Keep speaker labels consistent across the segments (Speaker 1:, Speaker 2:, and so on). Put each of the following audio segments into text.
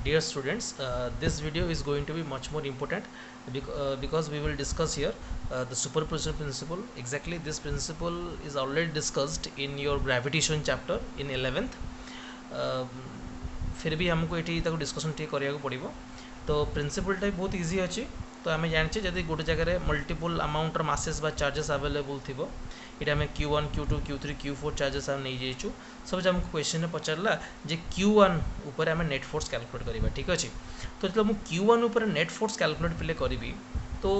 Speaker 1: Dear students, this video is going to be much more important because we will discuss here the superposition principle. Exactly, this principle is already discussed in your gravitation chapter in 11th. फिर भी हमको ये discussion टे करिया पड़ो। तो प्रिंसिपलटा भी बहुत इजी अच्छी। तो आम जाने जब गोटे जगह मल्टीपल अमाउंटर मासेस बा चार्जेस अवेलेबल थी ये आम Q1 Q2 Q3 Q4 charges आम नहीं जाइचु सब जब हमको क्वेश्चन में पचारा जे Q1 उपर आम नेट फोर्स कैलकुलेट करवा ठीक अच्छे। तो जो मुझे Q1 उपर नेट फोर्स कैलकुलेट पे करी तो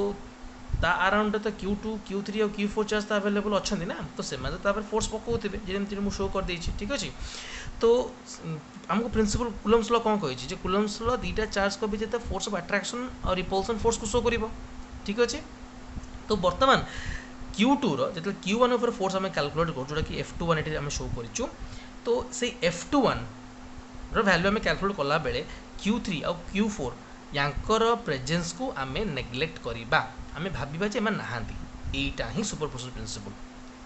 Speaker 1: ता अराउंड तो Q2 Q3 और Q4 चार्ज तो अवेलेबल अच्छा ना तो से फोर्स पकाउे जमी मुझे शो कर देती ठीक अच्छे। तो आमको प्रिंसिपल कुलम्स लॉ कौन कही कुलम्स लॉ दीटा चार्ज को भी जो फोर्स ऑफ अट्रैक्शन और रिपल्सन फोर्स को शो कर ठीक अच्छे। तो बर्तमान Q2 जो Q1 उपर फोर्स आम कैलकुलेट कर जोटा कि F21 ये आम शो करूँ। तो से F21 वैल्यू आम कैलकुलेट कला बेले Q3 और Q4 यांकर प्रेजेंस को आम नेग्लेक्ट करवा आम भाबा जे नहांती यहीटा ही सुपरपोजिशन प्रिंसिपल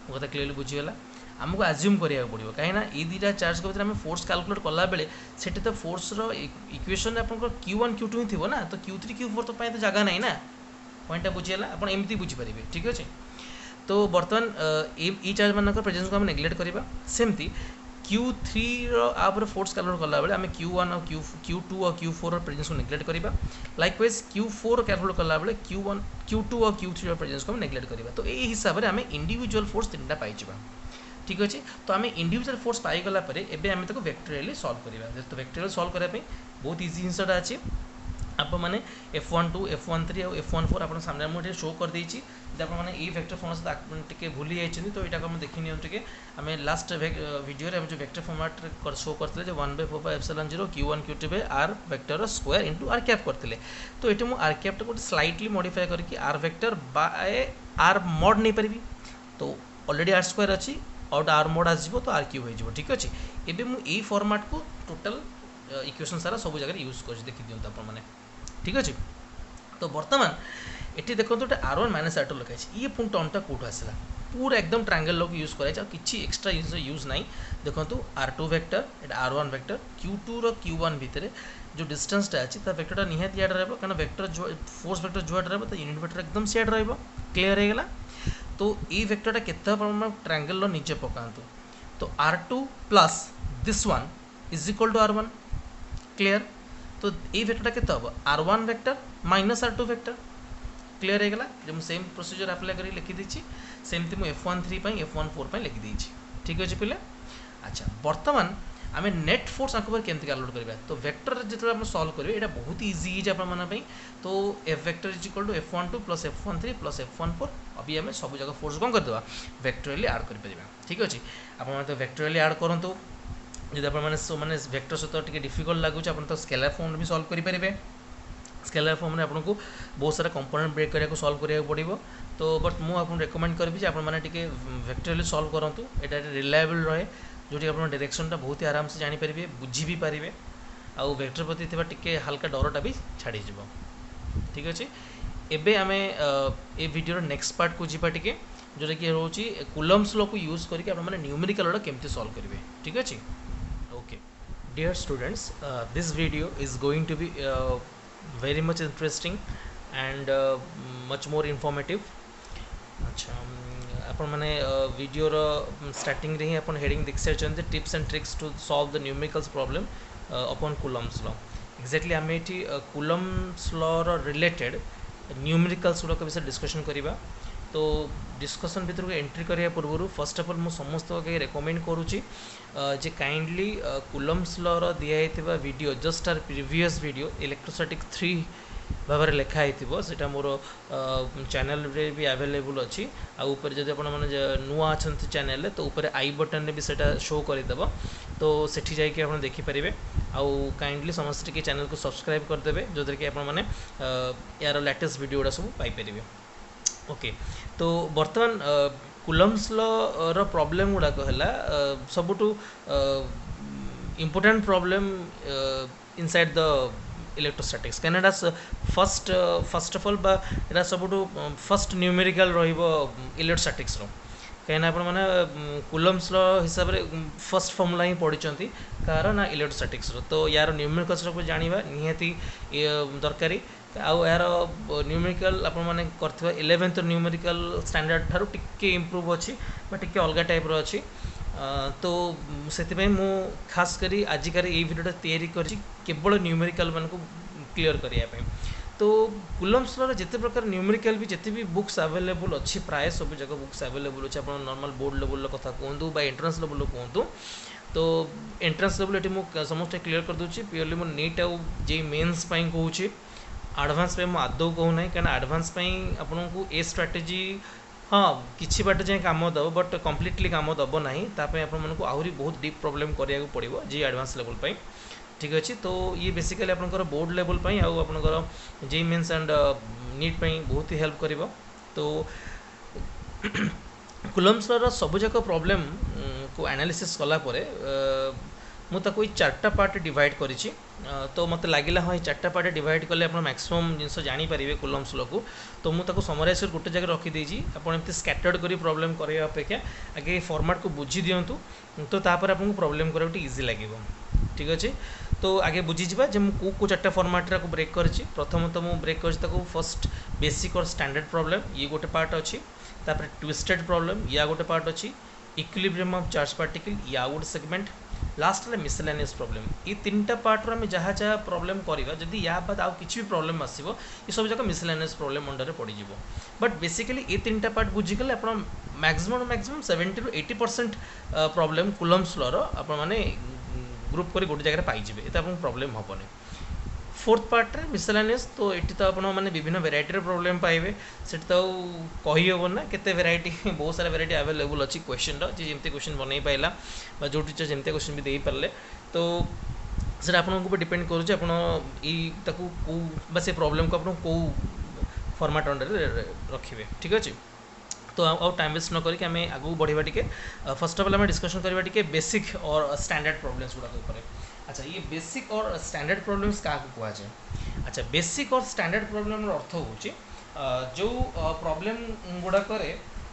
Speaker 1: कथा क्लियरली बुझीगला। आमको आज्यूम करा पड़ो कहीं ये दुटा चार्ज के भीतर फोर्स कैलकुलेट कला बेले से तो फोर्स इक्वेशन आप Q1 Q2 ही थी ना तो Q3 Q4 तो पाए तो जगह ना ना पॉइंटा बुझीगला आप एमती बुझीपारे ठीक अच्छे। तो बर्तमान ये चार्ज मानक प्रेजेंस को आम नेग्लेक्ट करवा सेमती Q3 आप फोर्स कैलकुलेट कला बेले आम Q1 और Q2 और Q4 प्रेजेंस को नेग्लेक्ट करवा। लाइकवाइज Q4 कैलकुलेट कला बेले Q1 Q2 और Q3 प्रेजेंस को नेग्लेक्ट करवा। तो यही हिसाब से आम इंडिविजुअल फोर्स तीन पाइबा ठीक अच्छे। तो आम इंडिविजुअल फोर्स पाईगला एवं आम वेक्टोरियली सॉल्व करवा। तो वेक्टोरियल सॉल्व करने बहुत इजी जिनसा अच्छे आप मैंने F12 F13 और F14 आप सामने मुझे शो कर देती आप ये वेक्टर फॉर्मेट टे भूली जाइए। तो यहाँ को देखी नि आम लास्ट वीडियो जो वेक्टर फॉर्मेट शो करते 1/4/0 Q1 Q2 R vector square into R cap करते। तो ये मुझे R कैप गोटे स्लाइटली मॉडिफाई करके R vector by R mod नहीं पारि। तो ऑलरेडी R स्क्वायर अच्छी और R मोड आसो तो R क्यूब हो ठीक अच्छे। एवं मुझे फॉर्मेट को टोटल इक्वेशन सारा सब जगह यूज कर देखी दिखाँ आपने ठीक अच्छे। तो बर्तमान ये देखो तो R1 माइनस R2 लिखाई ये पुणी टर्मटा कौट आसला पूरा एकदम ट्रायंगल लॉ यूज कराई कि एक्सट्रा यूज ना देखो R2 वेक्टर एटा R1 वेक्टर Q2 रो Q1 भितर जो डिस्टेंसटा अच्छी वेक्टरटा निहाती याड रहा कारण वेक्टर जो फोर्स वेक्टर जो आड रहा यूनिट वेक्टर एकदम सियाड रहा क्लियर हो गला। तो ये वेक्टरटा केते ट्रायंगल रो नीचे पकातु तो R2 plus this one is equal to R1 clear. तो ये वेक्टरटा केते हम R1 vector minus R2 vector clear हो गला। जो मुझे सेम प्रोसीजर अप्लाई कर लिखिदी सेमती मुझे F13 F14 लिखिदी ठीक अच्छे पिले। अच्छा बर्तमान आम नेट फोर्स आंक केमती कैलकुलेट करवा। तो वेक्टर जो आप सॉल्व करेंगे ये बहुत इजी है आप। तो F vector is equal to F12 plus F13 plus F14 अभी आम सब जगह फोर्स कौन करदे वेक्टोरियली ऐड कर ठीक अच्छे। आप वेक्टोरियली ऐड करूँ जो आप वेक्टर सहित टे डिफिकल्ट लगुच आप स्केलर फॉर्म भी सॉल्व करेंगे। स्केलर फॉर्म में आपको बहुत सारा कंपोनेंट ब्रेक करा सॉल्व करा पड़ो। तो बट मुझे रेकमेंड करी आपने वेक्टोरियली सॉल्व करूँ यहाँ रिलायबल रहे जो आप डायरेक्शनटा बहुत ही आराम से जानीपारे बुझी भी पारे आउ वेक्टर प्रति टे हल्का डरटा भी छाड़ी ठीक अच्छे। एबे आम ए वीडियो नेक्स्ट पार्ट को जीपा टे जोटा कि रोचे कुलम्स लॉ को यूज करके न्यूमेरिकल केमती सॉल्व करेंगे ठीक अच्छे। Okay dear students, this video is going to be very much interesting and much more informative। अच्छा आपण मैंने वीडियो स्टार्टिंग रे ही अपन हेडिंग देख सारी tips and tricks to solve the numericals problem upon Coulomb's law. Exactly आम ये Coulomb's law related numericals गुड़ाक विषय डिस्कशन करवा। तो डिस्कसन भीतर को एंट्री करने पूर्व फर्स्ट ऑफ ऑल मुझे समस्त रेकमेंड करुँची जे काइंडली कुलम्स लॉ दिखाई video just our previous video electrostatic 3 भाव में लिखाई से मोर चैनल रे भी अवेलेबल अच्छी आपर जब आप नुआ अच्छा चैनल तो ऊपर आई बटन में भी सेटा शो करदेव। तो सेठी जाइए आप देखिपारे आउ काइंडली समस्त के चैनल को सब्सक्राइब करदे जो कि आपने यार लेटेस्ट वीडियो गुड़ा सब पाइपर। ओके तो बर्तमान कुलम्स लॉ रो प्रॉब्लम गुड़ाक है सबुठ important problem inside the electrostatics can first of all बा सबुठ फर्स्ट न्यूमेरिकल रहिबो इलेक्ट्रोस्टैटिक्स रो कहीं आप कुलम्स लॉ हिसाब से फर्स्ट फॉर्मूला ही पढ़ी कार ना इलेक्ट्रोस्टैटिक्स तो यार न्यूमेरिकल्स को जाना निहाती दरकारी आउ यार न्यूमेरिकल आप कर 11th न्यूमेरिकल स्टैंडर्ड ठारू टिके इम्प्रूव अच्छी टिके अलग टाइप अच्छी तो से मु खास करी आजिकार ये भिडियोटा तैयारी कर केवल न्यूमेरिकल मान को क्लीयर करने तो कुलम्स लॉ जिते प्रकार न्यूमेरिकल भी जिते भी बुक्स अवेलेबल अच्छी प्राय सब जगह बुक्स अवेलेबल अच्छे आप नॉर्मल बोर्ड लेवल कथा कहतु बा एंट्रेंस लेवल कहतु तो एंट्रेंस लेवल ये समस्त क्लीयर कर दूसरी प्योरली मो नीट आउ जे मेन्स कहूँ आडभांस मुझे आदौ कहूना कहीं आडभांस आपन को ए स्ट्राटेजी हाँ किसी बाट जाए कम दब बट कम्प्लीटली कम दब ना आपको आहरी बहुत डीप प्रोब्लेम करा पड़ो जी एडवांस लेवल ठीक अच्छे तो ये बेसिकली आपंकर बोर्ड लेवल आपंकर जे मेन्स एंड नीट बहुत ही हेल्प कर तो कुलम्स लॉ सब जाक प्रॉब्लम को एनालिसिस कलापर मुझे चार्टा पार्ट डिवाइड करी तो मत लगे हाँ चार्टा पार्ट डिवाइड कले आप मैक्सिमम जिन जानीपारे कुलम्स लॉ को तो मुझे समराइज कर गोटे जगह रखीदी आपत स्कैटर्ड कर प्रॉब्लम करने अपेक्षा आगे फॉर्मेट को बुझी दिंतु तो तापर आपको प्रॉब्लम करा इजी लगे ठीक अच्छे तो आगे बुझीजा जे मुझे को चार्टा फॉर्मेट को ब्रेक कर प्रथम तो मुझे ब्रेक कर फर्स्ट बेसिक और स्टैंडर्ड प्रॉब्लम ये गोटे पार्ट अच्छी तापर ट्विस्टेड प्रॉब्लम या गोटे पार्ट अच्छी इक्विलिब्रियम ऑफ चार्ज पार्टिकल या गोटे सेगमेंट लास्ट है मिसलेनियस प्रॉब्लम ये तीनटा पार्ट आम जहाँ जहाँ प्रॉब्लम करवा जदि या बाद आउ किसी भी प्रॉब्लम आसो ये सब जगह मिसलेनियस प्रॉब्लम अंडर पड़ बट बेसिकली ये तीनटा पार्ट बुझीगले आप maximum 70 to 80% problem Coulomb's law आप ग्रुप कर गोटे जगह पाइबे ये आपको प्रॉब्लम हेनी फोर्थ पार्ट रे मिसलेनियस तो ये तो आप विभिन्न वेराइटी प्रॉब्लम पाइबे से तो कही हम ना केते वेराइटी बहुत सारा वेराइटी अवेलेबल अच्छी क्वेश्चन जमी क्वेश्चन बनई पाइला जो टीचर जमी क्वेश्चन भी दे पारे तो से आपको डिपेंड कर से प्रॉब्लम को आप कौ फॉर्मेट अंडर रखिए ठीक अच्छे तो आउ टाइम वेस्ट न करके आम आगू बढ़ा टी फर्स्ट ऑफ ऑल आम डिस्कशन करवा टी बेसिक और स्टैंडर्ड प्रॉब्लम्स गुड़ाक अच्छा ये बेसिक और स्टैंडर्ड प्रॉब्लम्स क्या कहुए अच्छा बेसिक और स्टैंडर्ड प्रॉब्लम अर्थ हूँ जो प्रॉब्लम गुड़ाक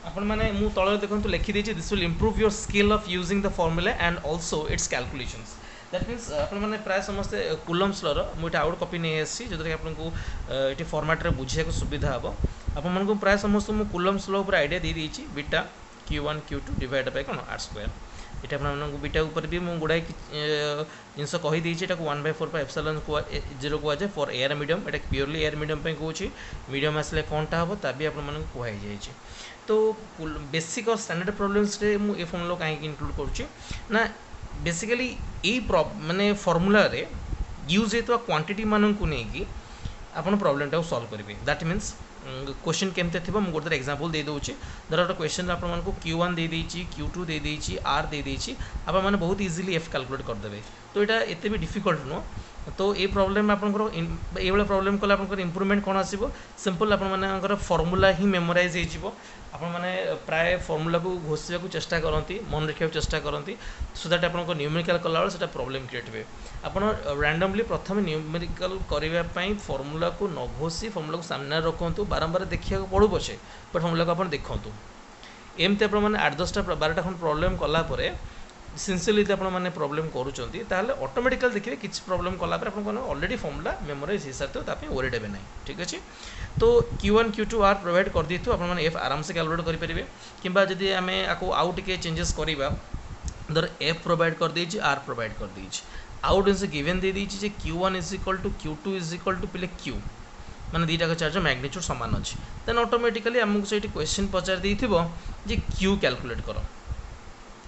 Speaker 1: आपण मैंने मु तले देखो लिखिदी this will improve your skill of using the formula and also its calculations that means आपने प्राय समस्ते कुलम्स लॉ मुझे आउट कॉपी नहीं आसी जो आपको ये फॉर्मेट बुझा सुविधा हम आपको प्राय समस्त मुझे कुलम्स लॉ पर आइडिया दे देती beta Q1 Q2 divide bye कौन R स्क्वायर ये आपको बीटा ऊपर भी मुझे गुड़ाए जिनस कहीदे 1/4 0 कहुए फॉर एयर मीडियम ये प्योरली एयर मीडियम कहूँ मीडियम आसले कौनटा हम ता भी आपको कहुई तो बेसिक और स्टैंडर्ड प्रॉब्लम्स रे मु ए फॉर्मूला कहीं इंक्लूड करुँच बेसिकली यही माने फॉर्मूला रे यूज होता क्वांटिटी मानक नहीं आप प्रॉब्लम टाइम सॉल्व करेंगे दैट मीन्स क्वेश्चन केमते थी मुझे गोटे एग्जांपल दे दूँ धर गोटे क्वेश्चन आपको Q1 दे देती Q2 दे देती R दे देती आप मैंने बहुत इजीली F कैलकुलेट करदे तो यहाँ एत भी डिफिकल्ट नुह तो ये प्रॉब्लम आपंकर ये प्रॉब्लम कले आप इम्प्रूवमेंट कौन आसो सिंपल आप फॉर्मूला ही मेमोराइज हो मैंने प्राय फॉर्मूला को घोषा को चेष्टा करती मन रखा चेष्टा करती सो दैट आप न्यूमेरिकल कला से प्रॉब्लम क्रिएट हुए आप रैंडमली प्रथम न्यूमेरिकल करने फॉर्मूला को न घोषी फॉर्मूला को सामने रखु बारंबार देखा पड़ू पछे बट फॉर्मूला को आप देखूँ एमती आप 8-10 12टा खंड प्रॉब्लम कलापर सिंसियरली आप प्रॉब्लम करुँच ऑटोमेटिकल देखिए किसी प्रॉब्लम कलापर आप ऑलरेडी फॉर्मूला मेमोराइज हो सारी ओरीड हे ना ठीक अच्छे तो Q1 Q2 R प्रोवाइड कर दी आप F आराम से कैलकुलेट करेंगे कि जदि आम आपको आउ टे चेंजेस करवा धर F प्रोवाइड कर दी R प्रोवाइड कर दी आउ जिन गिवेन दे दी Q1 = Q2 = पिले Q माने दीटा चार्ज मैग्नीट्यूड सामान अच्छी देन ऑटोमेटिकली आमको से क्वेश्चन पचार देथिबो जे Q कैलकुलेट कर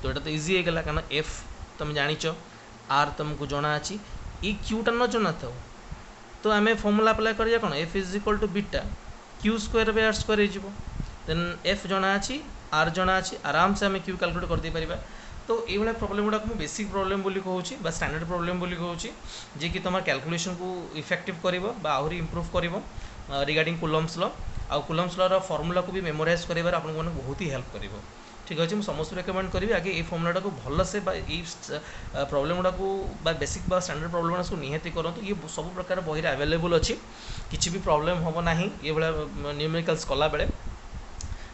Speaker 1: तो ये तो इजी होगा कारण F तुम जाच R तुमको जना अच्छी ये Qटा न जना था तो आम फॉर्मूला अप्लाई करिया कौन F = बीटा Q² हो देन F जना अच्छी R जना अच्छी आराम से आम Q कैलकुलेट कर दे परिबा तो ये प्रॉब्लम गुड़ा मुझे बेसिक प्रॉब्लम बोली कहूँ स्टैंडर्ड प्रॉब्लम बोली कहूँ जे कि तुम कैलकुलेशन को इफेक्टिव कर इम्प्रूव कर रिगार्डिंग कुलम्स लॉ आ कुलम्स लॉ फॉर्मूला को भी मेमोराइज कर बहुत ही हेल्प कर ठीक अच्छे मुझे समस्त रेकमेंड करी आगे ये फॉर्मूला को भल से प्रॉब्लम गुड़ा को बेसिक स्टैंडर्ड प्रॉब्लम को निहाती करूँ ये सब प्रकार बही अवेलेबल अच्छी किसी भी प्रॉब्लम हम ना ये न्यूमेरिकल्स कला बेले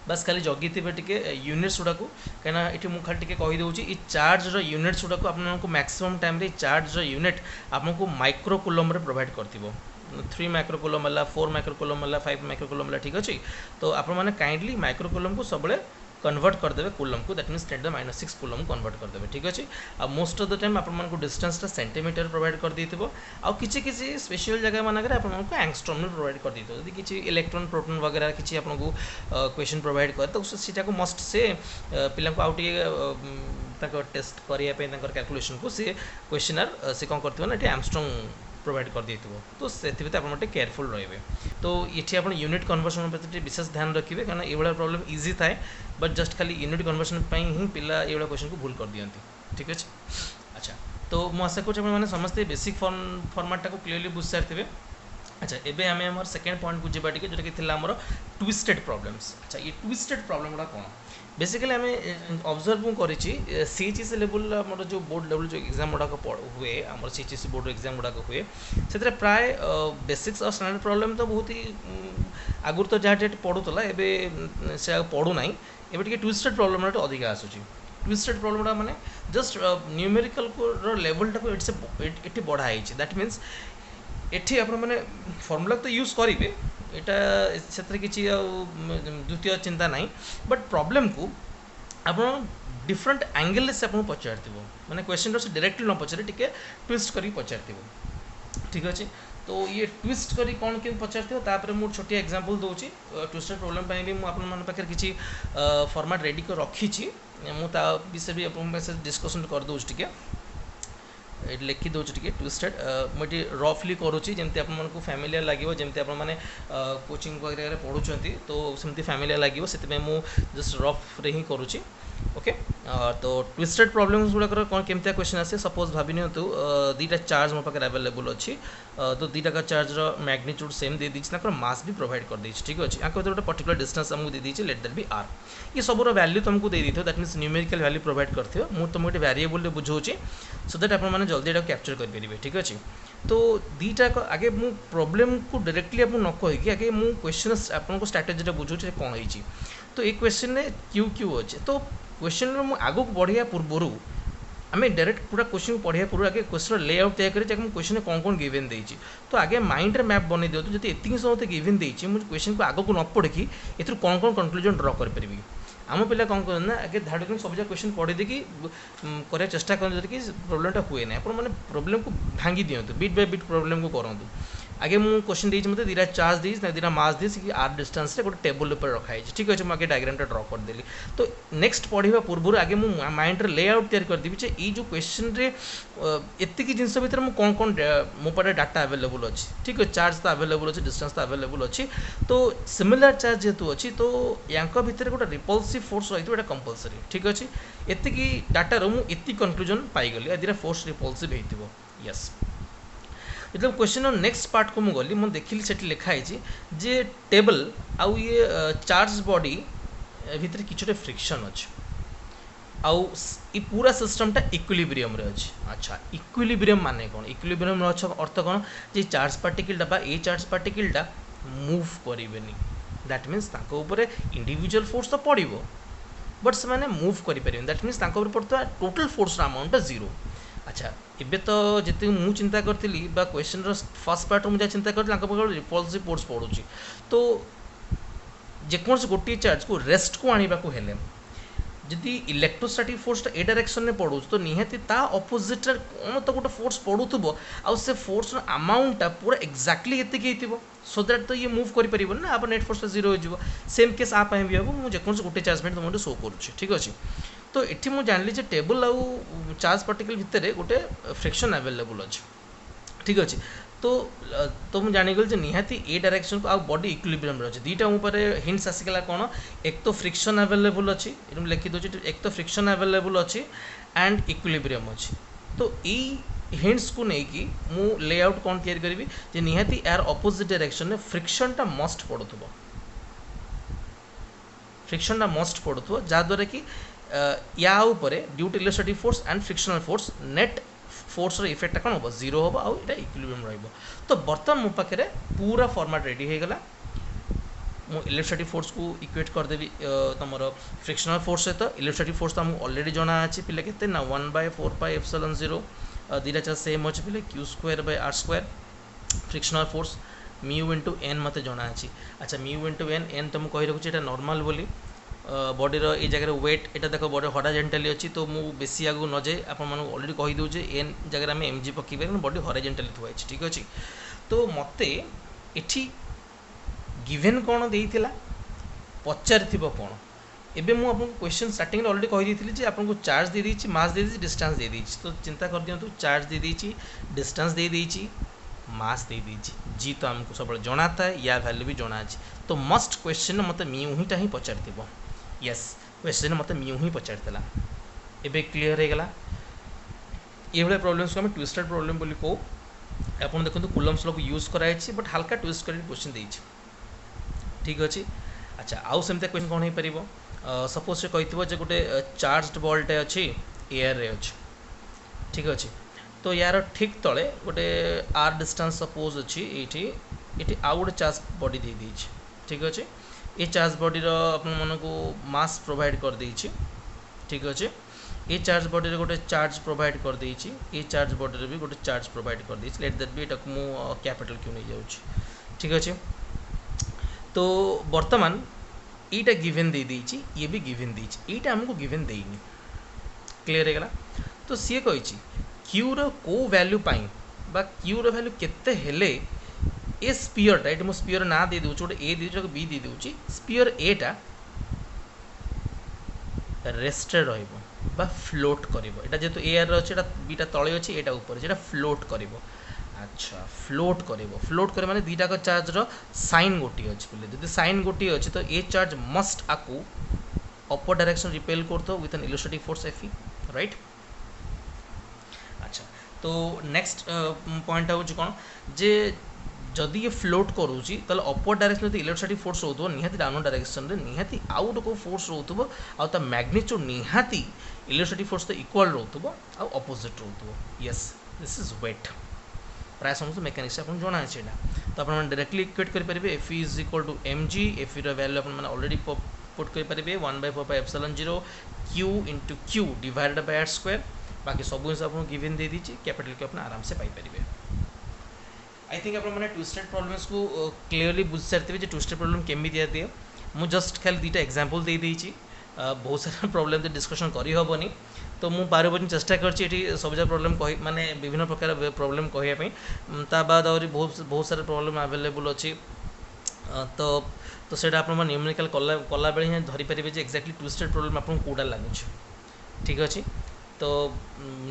Speaker 1: बस खाली जगी थे टे यूनिट्स गुड़ा को कहीं ये मुझे खाली टे कहीदे ये चार्ज यूनिट्स गुड़ा आपको मैक्सिमम टाइम रे चार्ज यूनिट आपको माइक्रो कूलम प्रोवाइड कर 3 माइक्रोकूलम है 4 माइक्रोकूलम है 5 माइक्रोकूलम है ठीक अच्छे तो आपने काइंडली माइक्रोकूलम को सब कन्वर्ट करदे कूलम को दैट मीन्स 10⁻⁶ कूलम कन्वर्ट करदे ठीक अच्छे आ मोस्ट ऑफ द टाइम आपको डिस्टेंसटा सेंटीमीटर प्रोवाइड कर देथिबो आ किछि स्पेशल जगह मानक आपको एंगस्ट्रॉम प्रोवाइड कर देथिबो यदि किछि इलेक्ट्रॉन प्रोटॉन वगैरह किछि आपको क्वेश्चन प्रोवाइड कर तो सीटा को मस्ट से पिला को आउट टेस्ट करिया पे कैलकुलेशन को से क्वेश्चनर से कौन करथिबो ना एंगस्ट्रॉम प्रोवाइड कर देथिबो तो सेति आप केयरफुल रहिबे तो ये आप यूनिट कन्वर्सन प्रति विशेष ध्यान रखिए कारण ये प्रॉब्लम इजी थाए बट जस्ट खाली यूनिट कन्वर्सन ही पिला ये क्वेश्चन को भूल कर दियंती ठीक अच्छे अच्छा तो मु आशा करें समस्ते बेसिक फॉर्मेट को क्लीयरली बुझ सारी अच्छा एबे आमे हमर सेकंड पॉइंट को जेबा टिके जोटा कि थिला हमर ट्विस्टेड प्रॉब्लम्स अच्छा ये ट्विस्टेड प्रॉब्लम गुड़ा कौन बेसिकली आम ऑब्जर्व करी सीएचईसी लेवल आम जो बोर्ड लेवल जो एग्जाम गुड़ाक हुए आम सीएचईसी बोर्ड एग्जाम गुड़ाक हुए से प्राय बेसिक्स और स्टैंडर्ड प्रॉब्लम तो बहुत ही आगुरी तो जहाँ जेट पढ़ूला एवं से पढ़ूना एवं टे ट्विस्टेड प्रॉब्लम अधिक आसूँ ट्विस्टेड प्रॉब्लम गुड़ा माने जस्ट न्यूमेरिकल लेवलटा ये बढ़ाई दैट मीन्स एठी आपण माने फॉर्मूला तो यूज करेंगे यहाँ से किसी द्वितीय चिंता ना बट प्रॉब्लम को आप डिफरेंट एंगल से आपको पचार माने क्वेश्चन से डायरेक्टली न पचारे टे ट्विस्ट कर पचार ठीक अच्छे तो ये ट्विस्ट करी कौन के पचार मुझे छोटिया एग्जांपल दूसरी ट्विस्टेड प्रॉब्लम भी मुझे पाखे किसी फॉर्मेट रेडी कर रखी मुझे विषय भी आप डिस्कसन कर दूसरी टे ये लिखी दूसरी टे ट्विस्टेड मुझे रफली करुँची जमती आपको फैमिलियर लगे जमती आपने कोचिंग वगैरह पढ़ुं तो सेमती फैमिलियर लगे से जस्ट रफ रे ही करुँची ओके तो ट्विस्टेड प्रॉब्लम्स गुड़ाक कौन केमती क्वेश्चन आसे सपोज भाभी नियंतु दुईटा चार्ज मो पाखे अवेलेबल अच्छी तो दुईटा का चार्ज मैग्नीट्यूड सेम दे दीजिए मास भी प्रोवाइड कर देछि ठीक अच्छे यहाँ गोटे पर्टिकुलर डिस्टेंस आमको दे दीजिए लेट दैट बी आर ये सबूर वैल्यू तुमको दे दी that means numerical value provide कर मुझे तुमको गोटे वेरिएबल बुझाऊँगी सो दैट आपने जल्दी यहाँ कैप्चर करेंगे ठीक अच्छे तो दुईटा आगे मु प्रॉब्लम को डायरेक्टली आपको न कहीकि आगे मु क्वेश्चन आपको स्ट्राटेजीटा बुझाऊँ कौन है तो ये क्वेश्चन में क्यू क्यू अच्छे तो क्वेश्चन आगू बढ़िया पूर्वर आम डायरेक्ट पूरा क्वेश्चन पढ़िया पूर्व आगे क्वेश्चन लेआउट तैयार करें क्वेश्चन कौन कौन गिवन देती तो आगे माइंड रे मैप बन दिखाँ जब एतिक समय मत गिवन देती मुझे क्वेश्चन को आगू न पढ़ी ए कौन कौन कनक्लूजन ड्र करें आम पिला कौन कर आगे धाड़ कर सब क्वेश्चन पढ़ी देखी कर चेष्टा करें कि प्रोब्लेमटा हुए ना आप प्रोब्लेम को भांगी दिंतु बिट बाय बिट प्रोब्लेम को करूँ आगे मुझे क्वेश्चन देती मतलब दुईटा चार्ज दी दुईटा मास दी आर डिस्टेंस गोटे टेबुल पर रखाई ठीक अच्छे मुझे डायग्रामटा ड्र करदेली तो नेक्स्ट पढ़ा पूर्व आगे मुझे माइंड लेआउट तैयार करदेवी जे ये जो क्वेश्चन रे एतिक जिनस भितर मुझे कौन कौन मो पाखे डाटा अवेलेबल अच्छी ठीक है चार्ज तो अवेलेबल अच्छी डिस्टेंस तो अवेलेबल अच्छी तो सिमिलर चार्ज जेहेतु अच्छी तो या भितर गोटे रिपल्सिव फोर्स रही है कंपलसरी ठीक अच्छे एतिकी डाटार मुझे कनक्लूजन पाईगली दुटा फोर्स रिपल्सिव हो यस जो क्वेश्चन नेक्स्ट पार्ट को मुझे गली मुझे देखिली से लिखाई जे टेबल आउ ये चार्ज बॉडी भितर कि फ्रिक्शन अच्छे आउ पूरा सिस्टमटा इक्विलिब्रियम रे अच्छे अच्छा इक्विलिब्रियम माने कौन इक्विलिब्रियम अर्थ कौन जे चार्ज पार्टिकलटा बा ए चार्ज पार्टिकलटा मूव करेनि दैट मीन्स इंडिविजुअल फोर्स तो पड़ो बट से मूव करें दैट मीन्स पड़ता टोटल फोर्स अमाउंट जीरो अच्छा एबे तो जिते मु चिंता करती क्वेश्चन फर्स्ट पार्ट मुझे चिंता करी रिपल्सिव फोर्स पड़ुची तो जेकोसी गोटे चार्ज को रेस्ट को आने को हेले जदि इलेक्ट्रोस्टैटिक फोर्स ए डायरेक्शन में पड़ो तो निहाती ता अपोजिट कौन तो गोटे फोर्स पड़ुव आउ से फोर्स अमाउंटा पूरा एक्जाक्टली एतिक सो दैट तो ये मूव कर ना आप नेट फोर्स जीरो हो सेम केस आप भी हम मुझे जेकोसी गोटे चार्ज में तुम शो करुच्छे ठीक अच्छे तो ये मुझे जानी जे टेबल आउ चार्ज पार्टिकल भितर गोटे फ्रिक्शन अवेलेबल अच्छे ठीक अच्छे तो मुझे जानीगली निहाती ए डायरेक्शन को बॉडी इक्विलिब्रियम अच्छे दुईटा ऊपर हिंट्स आसीगला कौन एक तो फ्रिक्शन अवेलेबल अच्छी लिखी दूसरी एक तो फ्रिक्शन अवेलेबल अच्छी एंड इक्विलिब्रियम अच्छी तो यही हिंट्स को लेकिन मु लेआउट कौन तैयारी करी जे निहाती यार अपोजिट डायरेक्शन में फ्रिक्शनटा मस्ट पड़ुथबो फ्रिक्शनटा मस्ट पड़ुथबो जहाँद्वारा कि या ऊपर due to electrostatic force and frictional force net force effect कौन हम जीरो हम आउ इक्विलिब्रियम रहिबो तो बर्तमान मो पाखे पूरा फॉर्मेट रेडी हो गला मु इलेक्ट्रोस्टैटिक फोर्स को इक्वेट करदेवी तुम फ्रिक्शनल फोर्स सहित इलेक्ट्रोस्टैटिक फोर्स तो आमको ऑलरेडी जना अच्छे पे के ना 1/4πε0 दीटा चार्ज सेम अच्छे पे q²/r² frictional force mu into N मत जना अच्छी। अच्छा म्यू इंटू एन तो मुझे कही रखुच्छी नॉर्मल बोली बॉडीर ये जगह वेट यहाँ देख बॉडी हॉरिजॉन्टली अच्छी तो मु बेसी आगू न जाए आपण ऑलरेडी कही दूचे एन जगह आम एम जी पकईबे बॉडी हॉरिजॉन्टली थुआई ठीक अच्छे। तो मत एठी गिवेन कौन देइथिला पचार कौन एबे मु आपको क्वेश्चन स्टार्टिंग ऑलरेडी कही दी कि आपको चार्ज दे देइछि मास दे देइछि डिस्टेंस दे देइछि तो चिंता कर दियंतु चार्ज दे देइछि डिस्टेंस दे देइछि मास दे देइछि जी तो हमको सब जना था या वैल्यू भी जना अछि तो मस्ट क्वेश्चन मत म्यू ही टाइम पचार यस क्वेश्चन मत म्यू ही पचारला एबे क्लियर हो गला ये भाई प्रॉब्लम्स को हम ट्विस्टेड प्रॉब्लम बोली को आपन देखो कूलम्स लॉ को यूज कराई बट हल्का ट्विस्ट कर क्वेश्चन देइछि ठीक अच्छे। अच्छा आउ सेमती क्वेश्चन कौन हो पार सपोज से कही जे गोटे चार्जड बॉलटे अच्छी एयर रे अच्छी ठीक अच्छे तो यार ठीक तले गोटे आर डिस्टेंस सपोज अच्छी ये आउ गोटे चार्ज बॉडी दे देइछि ठीक अच्छे ये चार्ज बॉडीर अपन को मास प्रोवाइड कर देइछि ठीक अच्छे ये चार्ज बॉडी गोटे चार्ज प्रोवाइड कर देइछि ये चार्ज बॉडी भी गोटे चार्ज प्रोवाइड कर देइछि लेट दैट बी एटा मु कैपिटल क्यू नहीं जाउछि ठीक अच्छे। तो वर्तमान यीटा गिवेन दे देइछि ये भी गिवेन देइछि यीटा हमको गिवेन देइनि क्लियर हो गला। तो सी कही क्यू रो को वैल्यू पाई बा क्यू रो वैल्यू केते हेले ए स्पीयरटा ये मो स्पीयर ना दे दूँ गोटे ए दे दूँ बी दे दूँ स्पीयर एटा रेस्टेड रहा फ्लोट कर जेहेतु एयर अच्छे बीटा तले अच्छे यहाँ ऊपर फ्लोट कर अच्छा फ्लोट कर माने दीटा का चार्ज रो साइन गोटी अच्छे बोले साइन गोटी अच्छे तो ये चार्ज मस्ट आकू अपर डायरेक्शन रिपेल करतो with an electrostatic force F right. अच्छा तो नेक्स्ट पॉइंट हूँ कौन जे जदि ये फ्लोट करूँगी ताले अपर डायरेक्शन जो इलेक्ट्रोस्टैटिक फोर्स रोथो निहाती डाउन डायरेक्शन रे निहाती आउ गोटे फोर्स रोथो आ ता मैग्नीट्यूड निहाती इलेक्ट्रोस्टैटिक फोर्स तो इक्वल रोथो आ अपोजिट रोथो यस दिस इज वेट प्राय समस्त मेकानिक्स आपन जଣା আছে এটা तो आपण डायरेक्टली इक्वेट करि परिबे F is equal to mg F रो वैल्यू आपण माने ऑलरेडी पुट करि परिबे 1/4πε0 q into q divided by r square बाकी सब हिसाब आपन गिवन दे दीची कैपिटल के अपन आराम से पाई परिबे। आई थिंक आपण माने ट्विस्टेड प्रॉब्लम्स को क्लियरली बुझ सकते जे ट्विस्टेड प्रॉब्लम केमि दिया दिए मु जस्ट खाली दीटा एग्जांपल दे देइची बहुत सारा प्रॉब्लम दे डिस्कशन करि हबनी तो मु पारबनी चेष्टा करछि एठी सबजा प्रॉब्लम कहि माने विभिन्न प्रकार प्रॉब्लम कहिया पई ता बाद और बहुत सारा प्रॉब्लम अवेलेबल अछि तो तो सेटा आपण मन न्यूमेरिकल कला बेले ही धरि परिबे जे एक्जेक्टली ट्विस्टेड प्रॉब्लम आपण कोडा लागुछ ठीक अछि। तो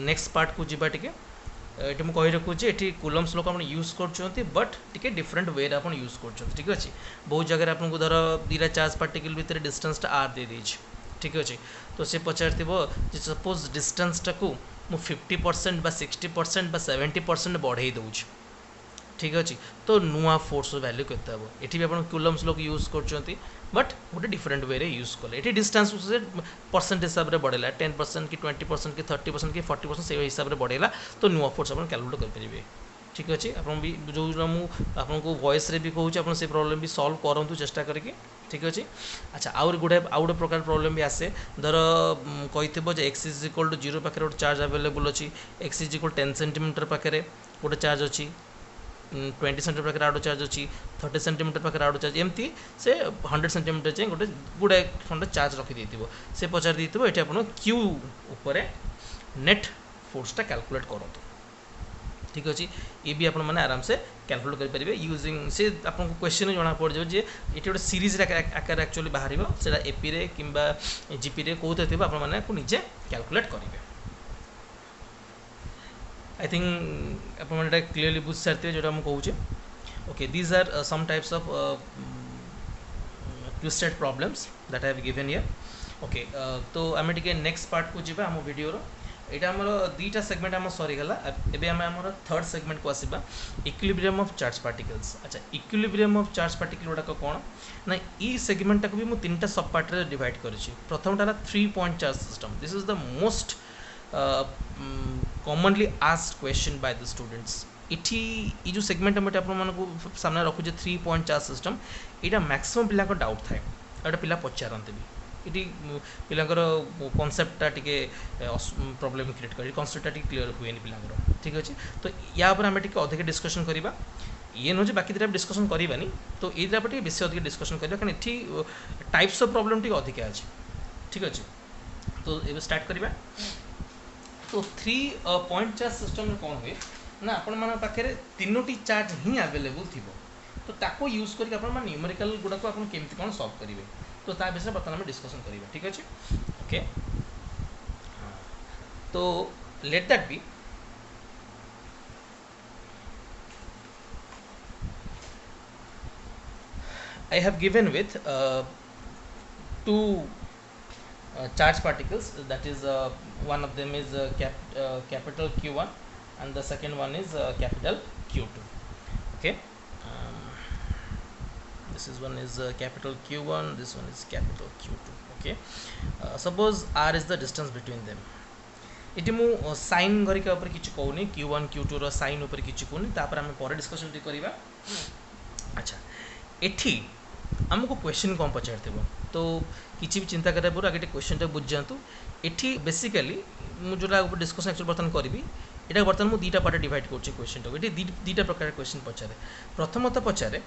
Speaker 1: नेक्स्ट पार्ट को जिबा टिके ये मुझे कही रखुच्छे ये कूलम्स लॉ आप यूज कर बट टिके डिफरेंट वे आप यूज कर ठीक अच्छे बहुत जगह आपको धर दीटा चार्ज पार्टिकल भितर डिस्टेंसटा आर दे देइछि ठीक अच्छे तो सी पचार सपोज डिस्टेंसटा को मु 50% बा 60% बा 70% बढ़े दूँ ठीक अच्छे तो नुआ फोर्स वैल्यू केते हम ये भी आप कूलम्स लॉ यूज कर बट गोटे डिफरेंट वे यूज कले ये डिस्टेंस परसेंट हिसाब से बढ़ेगा 10% कि 20% कि 30% कि 40% से हिसाब से बढ़ेगा तो नुआ फोर्स आप कैलकुलेट करेंगे ठीक अच्छे आप जो मुझे वॉइस रे भी कहूँ आप से प्रॉब्लम भी सॉल्व करूँ चेष्टा करके ठीक अच्छे। अच्छा आउ गोटे प्रकार प्रॉब्लम भी आसे धर कही एक्स इज इक्वल टू 0 पाखे गोटे चार्ज अवेलेबल अच्छी एक्स इज इक्वल 10 सेंटीमीटर पाखे गोटे चार्ज अच्छी 20 सेंटीमीटर पाखे आउट चार्ज अच्छी 30 सेंटीमीटर पाखे आउट चार्ज एमती से 100 सेंटीमीटर जाए गोटे गुड़ाए खंड चार्ज रखी से पचार देते ये आप क्यू उपर नेट फोर्सटा कैलकुलेट करूँ ठीक अच्छे ये भी आपण मैंने आराम से कैलकुलेट करेंगे यूजिंग से आपको क्वेश्चन जना पड़ जाए ये गोटे सीरीज आकार एक्चुअली बाहर से एपी रे किंबा जीपी रे कौन थी आपको निजे कैलकुलेट करेंगे। आई थिंक आप क्लीयरली बुझ सारे जो मुझे okay these are some types of twisted problems that I have given here okay तो आम टे नेक्स्ट पार्ट को जीवा आम वीडियो यहाँ आमर दुईटा सेगमेंट आम सरीगला एबे आम आमर थर्ड सेगमेंट को आसवा इक्विलिब्रियम ऑफ चार्ज पार्टिकल्स। अच्छा इक्विलिब्रियम ऑफ चार्ज पार्टिकल गुड़ाक कौन ना ई सेगमेंट टाक भी मुझे 3टा सब पार्ट रे डिवाइड करिछि प्रथमटा 3 point charge system this is the most commonly asked question by the students इठी ये जो सेगमेंट में आपको सामने रखुचे 3 पॉइंट चार्ज सिस्टम यहाँ मैक्सिमम पिला डाउट थाए एटा पिला पचारते भी ये पिलांकर कॉन्सेप्टटा टिके प्रॉब्लम क्रिएट कर कॉन्सेप्टटा क्लियर हुए पिलांकर ठीक अच्छे। तो या आम टिके अधिक डिस्कशन करवा ये नुहे बाकी दुटा डिस्कशन करवानी तो ये दुटा बेस अधिक डिस्कशन करवा कारण ये टाइप्स ऑफ प्रॉब्लम टी अधिका अच्छे ठीक अच्छे। तो ये स्टार्ट करवा। तो 3 पॉइंट चार्ज सिस्टम कौन हुए ना आपण मान पाखे 3टी चार्ज ही अवेलेबल थी तो ताको यूज करके आपण न्यूमेरिकल गुड़ा को आपण केमती कौन सॉल्व करेंगे तो ता विषय बर्तमान आम डिस्कशन करवा ठीक अच्छे ओके। तो let that be I have given with 2 charge particles, that is one of them is capital Q1 and the second one is capital Q2 okay. This is one is capital Q1, this one is capital Q2 okay. Suppose R is the distance between them इटी मु sign गरिका ऊपर किछि कहूनी Q1 Q2 rho sine ऊपर किछि कहूनी तापर हम पर discussion करवा। अच्छा एठी आमको क्वेश्चन कौन पचार तो किसी भी चिंता करा पूर्व आगे क्वेश्चन बुझ जातु एठी बेसिकली मुझे डिस्कसन एक्चुअली बर्तमान करी यहाँ बर्तमान मुझे 2टा पार्ट डिवाइड कर क्वेश्चन टाक ये 2टा प्रकार क्वेश्चन पचारे। प्रथमत पचारे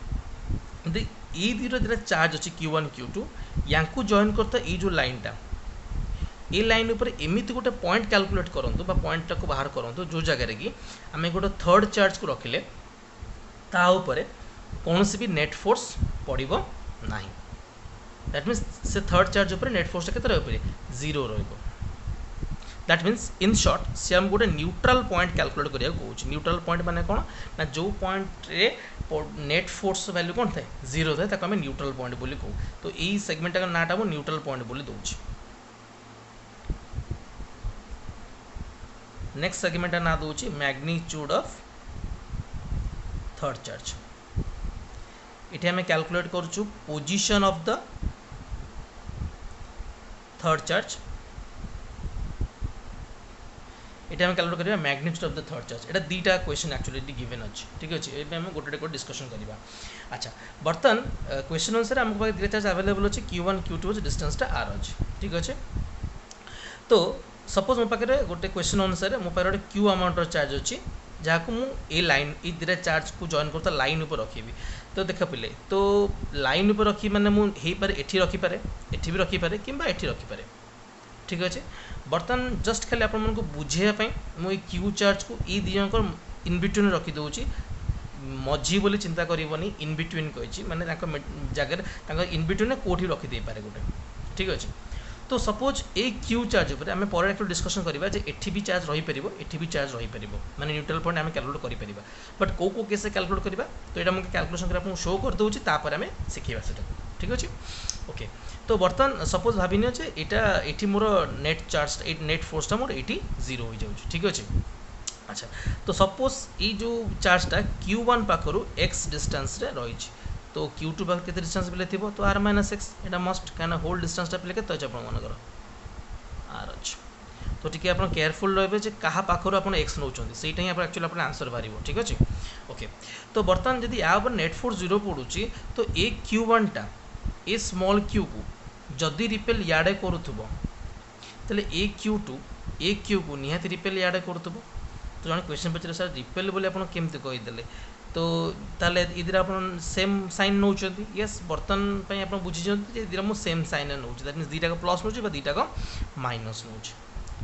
Speaker 1: ये दुटा चार्ज अच्छी Q1 Q2 या जॉइन करता ये जो लाइनटा ये लाइन ऊपर एमती गोटे पॉइंट कैलकुलेट करूँ पॉइंट को बाहर करूँ जो जगह कि आम गोटे थर्ड चार्ज को रखिले ताऊपर कौन सी भी नेट फोर्स पड़ो ना दैट मीन्स से थर्ड चार्ज उपर नेट फोर्स के zero that means in short से हम गोटे न्यूट्रल पॉइंट कैलकुलेट करिया कहूँ। न्यूट्रल पॉइंट माने कौन ना जो पॉइंट रे नेट फोर्स वैल्यू कौन थाए जीरो थाए ताको आम न्यूट्रल पॉइंट बोली कहूँ। तो यही सेगमेंट का नाटा मु न्यूट्रल पॉइंट बोली दूची। नेक्स्ट सेगमेंट का ना दूची मैग्नीट्यूड ऑफ थर्ड चार्ज। इथे हमें कैलकुलेट करूँ position of the third charge इटे हम कैलकुलेट करिया magnitude of the third charge. Etah 2टा question actually given अच्छे ठीक अच्छे ये हम गोटे डिस्कशन करवा। अच्छा बर्तमान क्वेश्चन अनुसार आम पाखे 2टा चार्ज अवेलेबल अच्छे Q1 Q2 डिस्टेंसटा R अच्छे ठीक अच्छे। तो सपोज मो पाखे गोटे क्वेश्चन अनुसार मो पाखे गोटे Q अमाउंट चार्ज अच्छी जहाँ को मुझे लाइन ये 2टा चार्ज को जॉइन करता लाइन ऊपर रखी। तो देख पिले तो लाइन ऊपर रखी मैंने मुझे एठी रखिपे एठी भी रखिपे कि एठी रखिपे ठीक अच्छे। बर्तमान जस्ट खाली आप बुझेवाई मुझे क्यू चार्ज को ये दिजक इन बिटवीन रखीदे मझी बोली चिंता करनी इन बिटवीन कही मैंने जगह इन बिटवीन कौटी रखीदे पारे गोटे ठीक अच्छे। तो सपोज ए क्यू चार्ज उपर आम पर एक्चुअली डिस्कशन करवा एठी भी चार्ज रही पार एठी भी चार्ज रही पार माने न्यूट्रल पॉइंट आम कैलकुलेट कर बट कौ केस कैलकुलेट करवा तो यहाँ मुझे कैलकुलेशन कर शो कर दूसरी तापर आम शिखेबा से ठीक अच्छे ओके। तो बर्तमान सपोज भाभी जे ये मोर नेट चार्ज नेट फोर्सटा मोर ये जीरो हो जाए ठीक अच्छे। अच्छा तो सपोज ये जो चार्जटा Q1 पाखर x डिस्टेंस रही तो Q2 पाखे के डिस्टेंस पे थी तो R - x यहाँ मस्ट क्या होल डिस्टेंसटा पे के मनकर R अच्छे। तो टी आप केयरफुल रे क्या पाखर आप एक्स नौ से एक्चुअली आप आंसर बाहर ठीक अच्छे ओके। तो बर्तमान जब या नेट फोर्स जीरो पड़ूँ तो ए Q1टा ए स्मॉल क्यू को जदि रिपेल याडे करूथबो तले ए क्यू को निहाती रिपेल याडे करूथबो। तो जन क्वेश्चन पचारे सर रिपेल बोले आप केमती कहीदेले तो ताले इधर आप सेम साइन नौ यस बर्तमान आप बुझीचंती इधर मुझे सेम साइन नौ दैट मीन्स 2टा प्लस नौ 2टा माइनस नौ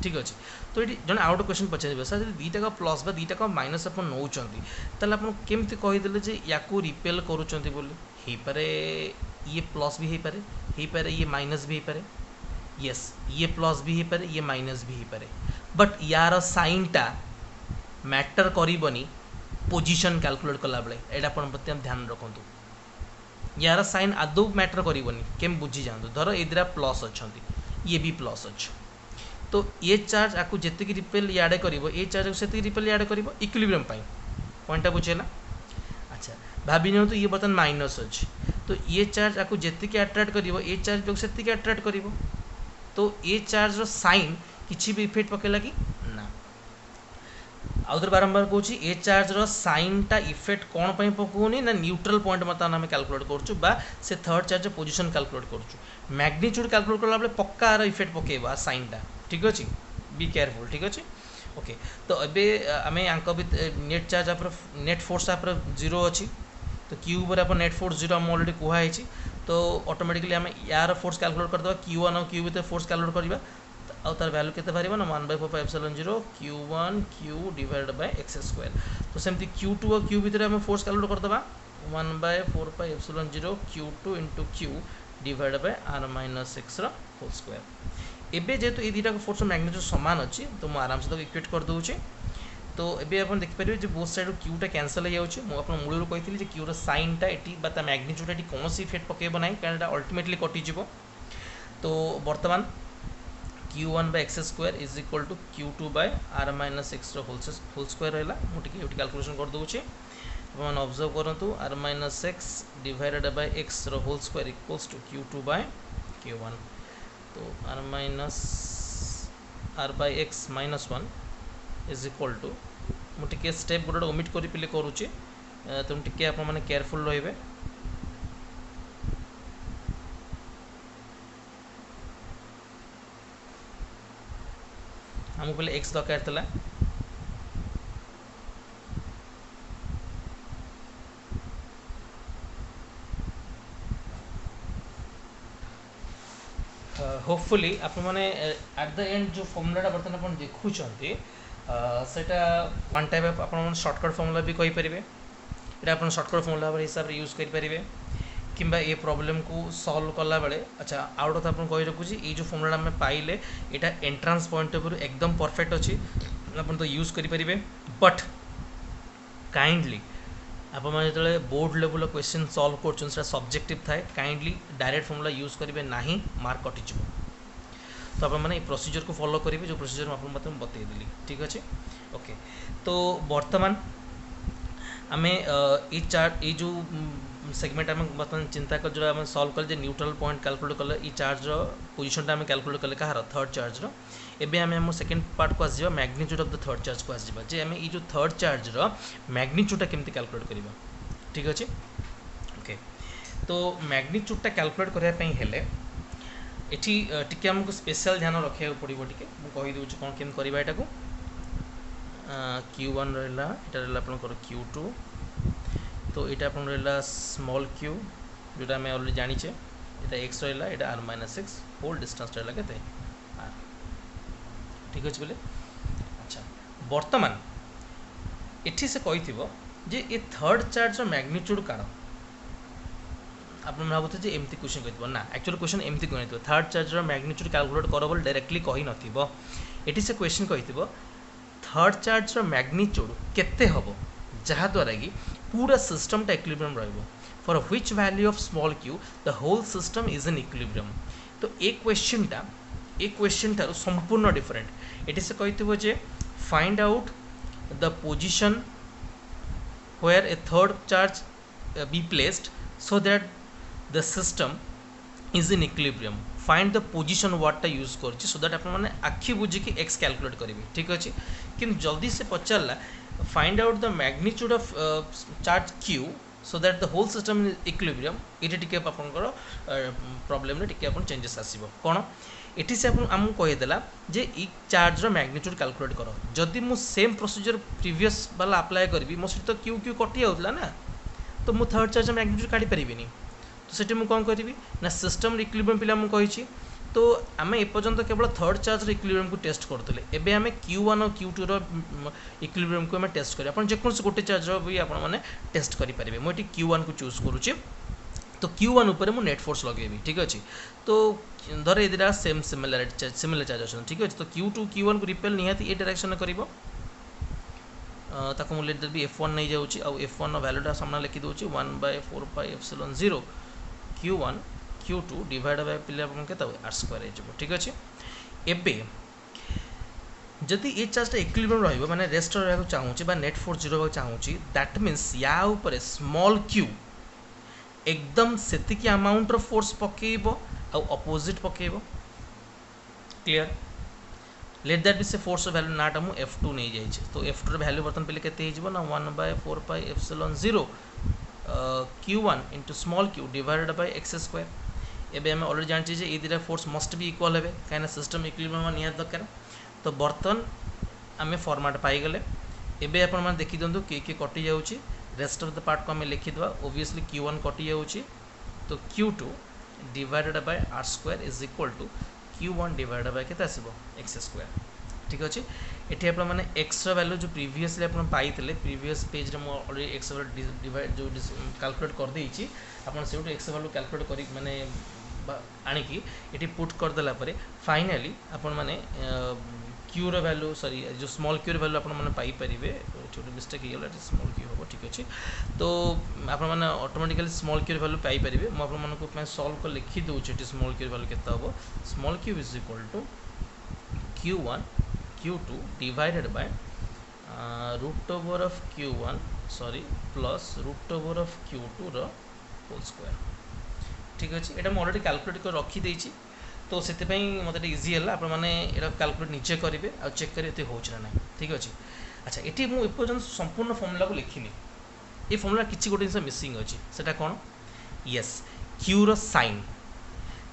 Speaker 1: ठीक अच्छे। तो ये जन आउट क्वेश्चन पचारे सर जब 2टा प्लस 2टा माइनस आप नौ केमती कहीदेले या रिपेल करूँ बोली पारे ये प्लस भी हो पारे ये माइनस भी हो पारे यस ये प्लस भी हो पारे ये माइनस भी हो पारे बट यार साइनटा मैटर करनी पोजीशन कैलकुलेट कला बेले यहाँ प्रति ध्यान रखु यार साइन आदौ मैटर करनी केम बुझी जातु धर ये 2टा प्लस अच्छा ये भी प्लस अच्छा तो ये चार्ज आपको जी रिपेल याडे कर चार्ज से रिपेल याडे कर इक्विलिब्रियम पॉइंटा बुझेगा। अच्छा भाभी नियंतु ये बर्तमान माइनस अच्छे तो ये चार्ज आपको जी अट्राक्ट कर ये चार्ज से अट्राक्ट कर तो ये चार्ज साइन किसी भी इफेक्ट पकेला कि ना आउे बारंबार कहूँ ए चार्ज रईनटा इफेक्ट कौन पर पकाउनी ना न्यूट्रल पॉइंट बर्तमान आम कैलकुलेट करुँ से थर्ड चार्ज पोजिशन कैलकुलेट करुँ मैग्नीट्यूड कैलकुलेट कला पक्का आर इफेक्ट पकेबा साइनटा ठीक अच्छे बी केयरफुल ठीक अच्छे ओके तो अबे आम नेट चार्ज आप नेट फोर्स आप जीरो अच्छी तो क्यू पर आप नेट फोर्स जीरो आम अलरेडी कहुई तो ऑटोमेटिकली आम यार फोर्स कैलकुलेट करदे क्यू वन और क्यू भितर फोर्स कैलकुलेट करवा आउ तार वैल्यू केते बाहर ना 1/4πε0 q1 q divided by x square तो सेमती q2 और q भितर आम फोर्स कैलकुलेट करदे 1/4πε0 q2 into q divided by r minus x whole square एबे जेहेतु ये दुटा फोर्स मैग्नीट्यूड समान अच्छी तो मुझे आराम से इक्वेट कर दूचे तो ये आप देखिए जो बोथ साइड क्यूटा कैनसल हो जाऊँगी मुझे मूल कही क्यूर साइनटा ये मैग्नीट्यूड ये कौन इफेक्ट पकेब ना क्या अल्टीमेटली कटिज तो बर्तमान q1/x square is equal to q2 by r minus x whole square रहा मुझे कैलकुलेशन कर दूचे आप ऑब्जर्व करूँ r minus x divided by x whole square equals to q2 by q1 तो r minus r by x minus 1 is equal to मुझे step गोटे omit कर पे करुचे तेणु टे आप केयरफुल रे आमको पहले x दरकार था होपफुली आप मैंने एट द एंड जो फॉर्मूला बर्तमान आप देखुं सेटा वन टाइप आप शॉर्टकट फॉर्मूला भी कहींपर यहाँ आप शॉर्टकट फॉर्मूला हिसाब से यूज करेंगे किंबा ये प्रॉब्लम को सॉल्व कला बेले अच्छा आउ गोटे आपको कही रखुची ये जो फॉर्मूला आम पाइले यहाँ एंट्रांस पॉइंट ऑफ व्यू एकदम परफेक्ट अच्छी आप तो यूज करेंगे बट काइंडली आप जो बोर्ड लेवल क्वेश्चन सॉल्व कर सब्जेक्टिव थाए काइंडली डायरेक्ट फॉर्मूला यूज करेंगे ना मार्क कटिज तो आप मैंने प्रोसीजर को फॉलो करेंगे जो प्रोसीजर आपको बतईदेली ठीक अच्छे ओके तो बर्तमान आम ये चार्ट ये जो सेगमेंट आम बर्तमान चिंता कर जो आम सॉल्व कले न्यूट्रल पॉइंट कैलकुलेट कले ये चार्ज पोजिशनटा आम कैलकुलेट कले कहार थर्ड चार्ज एबे आम आम सेकेंड पार्ट को आसवा magnitude of the third charge को आसवा जे आम ये जो थर्ड चार्ज मैग्नीट्यूडटा केमती कैलकुलेट करवा ठीक अच्छे ओके तो मैग्नीट्यूडटा कैलकुलेट करने हेले एठी टिके हमको स्पेशल ध्यान रखा पड़ो टे मुझे कौन केम करवा यहाँ को q1 रहा यहाँ रहा q2 तो यहाँ आप रहा स्मॉल q जोटा आम अलरेडी जानीचे यहाँ x रहा यहाँ r minus x whole distance रहा के r ठीक अच्छे बोले अच्छा बर्तमान एठी से कही जे ये थर्ड चार्ज मैग्नीट्यूड कारण आप भावुथे एमती क्वेश्चन कही ना एक्चुअली क्वेश्चन एमती कही थर्ड चार्ज मैग्नीट्यूड कैलकुलेट कर बोले डायरेक्टली कही नथि से क्वेश्चन कही थर्ड चार्ज मैग्नीट्यूड केते हबो जहाद्वारा कि पूरा सिस्टमटा इक्विलिब्रियम रहिबो for which value of small q the whole system is in equilibrium तो ए क्वेश्चन संपूर्ण डिफरेंट एटी से कही जे find out the position where a third charge be placed so that the system is in equilibrium find the position what use कर so that आप मैंने आखि बुझी कि x कैलकुलेट करेंगे ठीक अच्छे कि जल्दी से पचारा find out the magnitude of charge q so that the whole system is equilibrium ये टिके आपनकर प्रॉब्लम टिके आपन चेंजेस आसीबो कोन एटी से आमको कहीदेला जे इ चार्ज मैग्नीट्यूड कैलकुलेट कर जदि मु सेम प्रोसीजर प्रीवियस वाला अप्लाई करी मो सहित क्यू क्यू कटि जाऊला ना तो मु थर्ड चार्ज मैग्नीट्यूड काढ़ी पारिनी तो सेठी मु कौन करी ना सिस्टम इक्विलिब्रियम पिला मु कही तो आम एपर्यंत केवल थर्ड चार्ज इक्विलिब्रियम को टेस्ट करते एबे आम q1 और q2 रो इक्विलिब्रियम को आम टेस्ट करें आप जेकोसी गोटे चार्ज भी आपने टेस्ट करेंगे मुझे q1 को चूज करुचे तो q1 उपर मु नेट फोर्स लगेबी ठीक अच्छे तो धर ये सेम सिमिलर चार्ज अच्छे ठीक अच्छे तो q2 q1 को रिपेल निहाती ये डायरेक्शन कर ताको मु लेट देबी f1 नहीं जाउची आ f1 रो वैल्यूटा सामने लिखि दोची 1/4πε0 q1 q2 डिवाइड बाय पिले अपन केता r स्क्वायर हे जबो ठीक अच्छे एबे जदि ये चार्जटा इक्विलिब्रियम रहिबो माने रेस्ट रहको चाहूची बा नेट फोर्स जीरो रहको चाहूची दैट मींस या ऊपर स्मॉल q एकदम सेतिकी अमाउंट फोर्स पकेइबो आ अपोजिट पकेइबो क्लियर लेट दैट बी से फोर्स वैल्यू नाटा मु F2 नहीं जाइए तो F2 वैल्यू बर्तन पे केते हो ना 1/4 pi epsilon 0 Q1 into small q divided by x square एबे हम ऑलरेडी जानछि जे ए दिरा फोर्स मस्ट बी इक्वल हेबे काहे ना सिस्टम इक्विलिब्रियम निया दरकार तो बर्तन आम फॉर्मेट पाई गले एबे आपण माने देखि दंतु के कटि जाउछि रेस्ट ऑफ द पार्ट को आम लिखि दवा ओब्वियसली Q1 कटि जाउछि तो Q2 divided by r square is equal to Q1 divided by केते आसीबो x स्क्वायर ठीक अछि एठी आपण माने x रो वैल्यू जो प्रीवियसली आपण पाइतले प्रीवियस पेज रे मो ऑलरेडी x वैल्यू डिवाइड जो कैलकुलेट कर देइछि आपण सेउट x वैल्यू कैलकुलेट करी माने आनी की एठी पुट कर देला परे फाइनली आपण माने q रो वैल्यू सॉरी जो स्मॉल q रो वैल्यू आपण माने पाई परिबे छोटे मिस्टेक हिगला स्मॉल q होबो ठीक अछि तो आपण माने ऑटोमेटिकली स्मॉल q रो वैल्यू पाई परिबे म आपण मानको मैं सॉल्व कर लिखि दउ छी स्मॉल q रो वैल्यू केता होबो small q is equal to q1 q2 divided by root over of q1 sorry plus root over of q2 रो होल स्क्वायर ठीक अछि एटा म ऑलरेडी कैलकुलेट कर रखि देछि तो सेते पई मते इजी हला आपण माने एटा कैलकुलेट नीचे करिवे आ चेक करी एते होछ ना नाही ठीक अछि अच्छा एठी मु एपर्जन संपूर्ण फार्मूला को लिखिनी ए फार्मूला किछि गोटे जिंस मिसिंग अछि सेटा कोन यस q रो साइन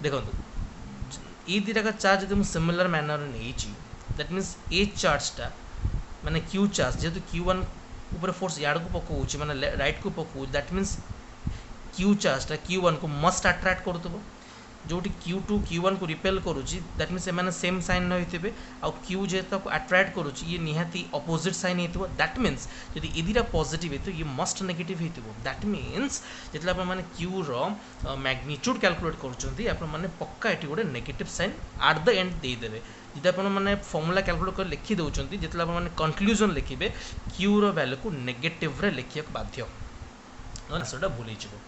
Speaker 1: देखंतु ए दिरा का चार्ज जदि मु सिमिलर मैनर नेछि दैट मीन्स ए चार्जटा माने q चार्ज जेतु q1 ऊपर फोर्स याड को पकोउछि माने राइट को पकोउछि दैट मीन्स q चार्जटा q1 को मस्ट अट्रैक्ट करतबो जोटी q2 q1 को रिपेल करूछि दैट मीन्स एमाने सेम साइन न होइतबे आ q जेता को अट्रैक्ट करूछि ये निहाती ऑपोजिट साइन हेतबो दैट मीन्स यदि इदिरा पॉजिटिव हेतु ये मस्ट नेगेटिव हेतबो दैट मीन्स जेतला आपण माने q रो मैग्नीट्यूड कैलकुलेट करूछंती आपण माने पक्का एटी गोटे negative sign at the end दे देबे जदि आपण माने फार्मूला कैलकुलेट कर लिखि दउछंती जेतला आपण माने कंक्लूजन लिखिबे q रो वैल्यू को नेगेटिव रे लिखिया बाध्य आंसरटा भूल हिजबो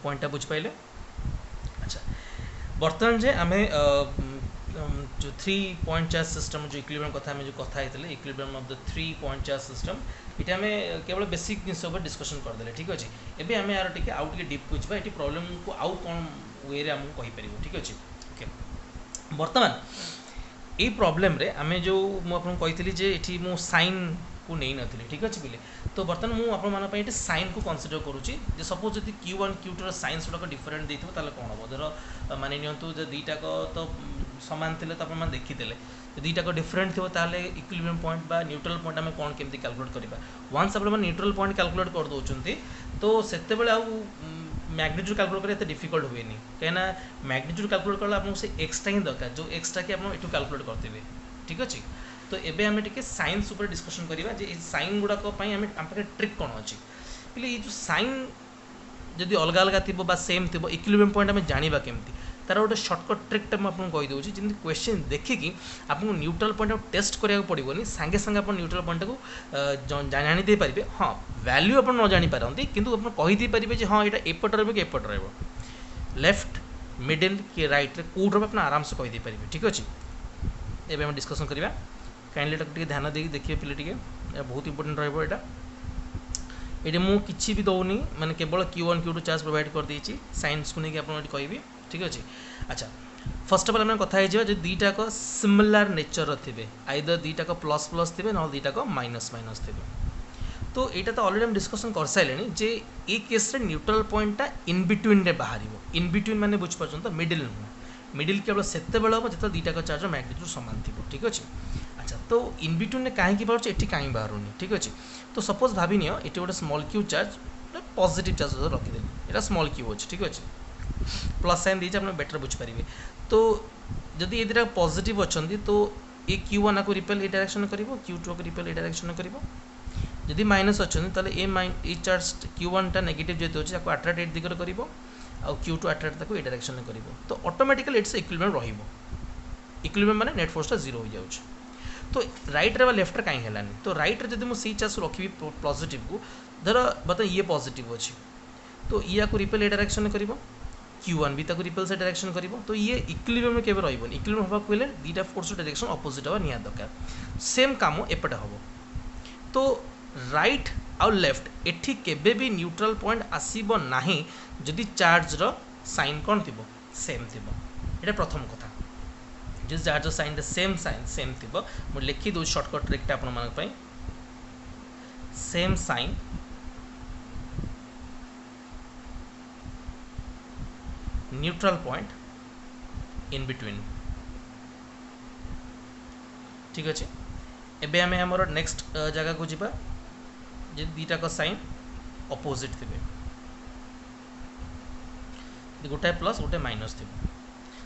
Speaker 1: पॉइंटटा बुझ पाइले अच्छा बर्तमान जे आमे जो 3 पॉइंट चार्ज सिस्टम जो इक्विलिब्रियम कथा में जो कथा हेतले equilibrium of the 3 point charge system इटा में केवल बेसिक जिंस ऊपर डिस्कशन कर देले ठीक अछि एबे आमे आरो टिके आउट के डीप बुझबा एटी प्रॉब्लम को आउ कोन वे रे हम कहि परिबो ठीक अछि ओके बर्तमान ए प्रॉब्लम रे आमे जो मु आपन कहितली जे एठी मु साइन को नहीं नथिले ठीक अछि बिले तो बर्तन मु आपन मान पई साइन को कंसीडर करूची जे सपोज जदि q1 q2 rho sine गुडा different देथिबो ताले कोन होबो धर माने नियंतु जे दीटा को तो समान थिले तो आपन मान देखिथिले दीटा को डिफरेंट थिबो ताले इक्विलिब्रियम पॉइंट बा न्यूट्रल पॉइंट हमें कोन केमती कैलकुलेट करबा वंस आपन न्यूट्रल पॉइंट कैलकुलेट कर दोचंती तो सेते बेले आ मैग्नीट्यूड कैलकुलेट करे एते डिफिकल्ट होएनी कहना मैग्नीट्यूड कैलकुलेट करला आपन से एक्स्ट्रा ही दरकार जो एक्स्ट्रा के आपन एटू कैलकुलेट करथिबे ठीक अछि तो एबे हमें टिके साइंस ऊपर डिस्कशन करिबा जे साइन गुडा को पई हमें हमके ट्रिक कोन अछि पहिले ये जो साइन जदि अलग अलग थिबो बा सेम थिबो इक्विलिब्रियम पॉइंट हमें जानिबा केमती तार गोटे शॉर्टकट ट्रिक मैं आपको कही दूसरी जमी क्वेश्चन देखिकी आपको न्यूट्रल पॉइंट टेस्ट करा पड़ोनी सांगे सांगे आप न्यूट्रल पॉइंट को जानी पारे हाँ वैल्यू आप न जापारती किंतु आप कहीदेपारे हाँ यहाँ एपट रही एपट लेफ्ट मिडिल कि रईट कौट आप आराम से कहीदे पारे ठीक अच्छे एवं हम डिस्कसन करवा काइंडली टे ध्यान देकी देखिए पिले टे बहुत इंपोर्टेंट रहा ये मुझे भी दौनी मैंने केवल Q1 Q2 चार्ज प्रोवाइड कर देती साइंस को लेकिन आपड़ी कहि ठीक अच्छे अच्छा फर्स्ट अफ ऑल आम कथा जो दीटाक सिमिलर नेचर थे आइदर दीटाक प्लस प्लस थे ना दीटाक माइनस माइनस थे तो यहाँ तो ऑलरेडी हम डिस्कसन कर सारे जे ये केस रे न्यूट्रल पॉइंटा इन बिटवीन रे बाहर इन बिटवीन माने बुझिपार तो मिडिल नुह मिडिल केवल से हम जो दीटाक चार्ज मैग्नीट्यूड सामान थी ठीक अच्छे अच्छा तो इन बिटवीन कहीं बाहर ये कहीं बाहर ठीक अच्छे तो सपोज भाभी नियो ये गोटे small q charge positive charge रखिदे यहाँ स्मॉल क्यू अच्छे ठीक अच्छे प्लस साइन दीजिए आप बेटर बुझीपारे तो जदि ये दुटा पॉजिटिव अच्छा तो ये Q1 को रिपेल ये डायरेक्शन कर Q2 को रिपेल ये डायरेक्शन कर जदि माइनस अच्छा ये चार्ज Q1 टा नेगेटिव जेहतु अच्छे अट्राक्ट ये दिगरे कर Q2 अट्राक्ट ताको ये डायरेक्शन कर तो ऑटोमेटिकली इट्स इक्विलिब्रियम रहिबो इक्विलिब्रियम माने नेट फोर्स टा 0 हो जाउछ तो राइट रे लेफ्ट रे काई हेलानी तो राइट रे जदि मु सी चार्ज रखी पॉजिटिव को धर बता ये पॉजिटिव अच्छे तो या को रिपेल ये डायरेक्शन कर Q1 भी ताको रिपेल से डायरेक्शन करिवो तो ये इक्विलिब्रियम में केबे रहइबोनी इक्विलिब्रियम होबा कोइले दीटा फोर्स डायरेक्शन ऑपोजिट होबा निया दरकार सेम काम एपटे होबो तो राइट आ लेफ्ट एठी केबे भी न्यूट्रल पॉइंट आसीबो नाही जदि चार्ज रो साइन कोन थिबो सेम थिबो एटा प्रथम कथा जो चार्ज साइन सेम थी मुझे लिखी दूँ शॉर्टकट ट्रिकटा आप same sign neutral point in between ठीक अच्छे एबे आम आमर नेक्स्ट जगह को जीवा जे दीटाक साइन अपोजिट थे गोटाए प्लस गोटे माइनस थी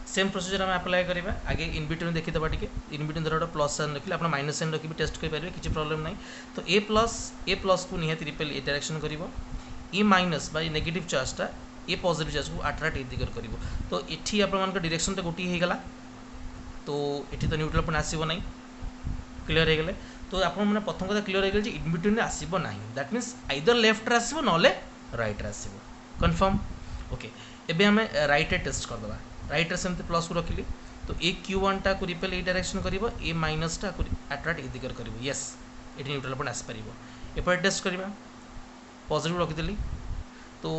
Speaker 1: सेम प्रोसीजर आम अप्लाई करवा आगे इन बिटवीन देखीदे टे इन बिटवीन धर गोटे प्लस साइन रखिले आप माइनस साइन रखी टेस्ट करेंगे किसी प्रॉब्लम ना तो ए प्लस को निहाती रिपेल ए डायरेक्शन कर ए माइनस बा नेगेटिव चार्जटा ए पॉजिटिव चार्ज को अट्राक्ट ए दिगर कर तो ये आप डायरेक्शन तो गोटे होगा तो ये तो न्यूट्रल पॉइंट आसब ना क्लियर हो गले तो आप प्रथम कथा क्लियर हो गले इन बिटवीन आसब ना दैट मीन्स आइदर लेफ्ट आसब ना राइट आसब कन्फर्म ओके एबे आम राइट टेस्ट करदे राइट सेमती प्लस को रखिली तो ए Q1 टा को रिपेल ए डायरेक्शन कर ए माइनस टा को अट्राक्ट ए दिगर कर यस ये न्यूट्रल पॉइंट आसपार एपटे टेस्ट करवा पॉजिटिव रखिदेली तो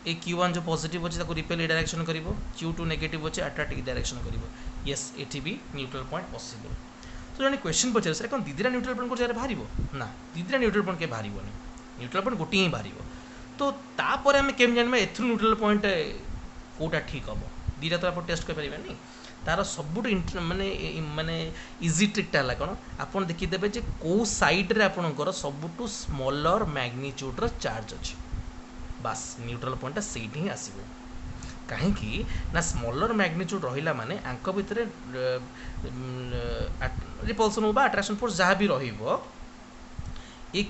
Speaker 1: ए Q1 जो पॉजिटिव अच्छे रिपेल ए डायरेक्शन कर Q2 नेगेटिव अच्छे अट्राक्ट ए डायरेक्शन कर यस ये भी न्यूट्रल पॉइंट पॉसिबल तो जब क्वेश्चन पचारे सर कौन दीदीरा न्यूट्रल पॉइंट को बाहर ना दीदीरा न्यूट्रल पॉइंट के बाहर न्यूट्रल पॉइंट गोटे ही बाहर तो तापर आम केम जानवा ए न्यूट्रल पॉइंट कौटा ठीक हम दीटा तो आप टेस्ट करें तार सब माने माने इजी ट्रिकटा है कौन आप देखीदे जे कौ साइड्रे आपंकर सबुठू स्मॉलर मैग्नीट्यूड्र चार्ज अच्छे बास न्यूट्रल पॉइंटा से ही आसो कहीं ना स्मॉलर मैग्नीट्यूड रहा माने आंक भितर रिपल्सन बा अट्राक्शन फोर्स जहाँ भी रही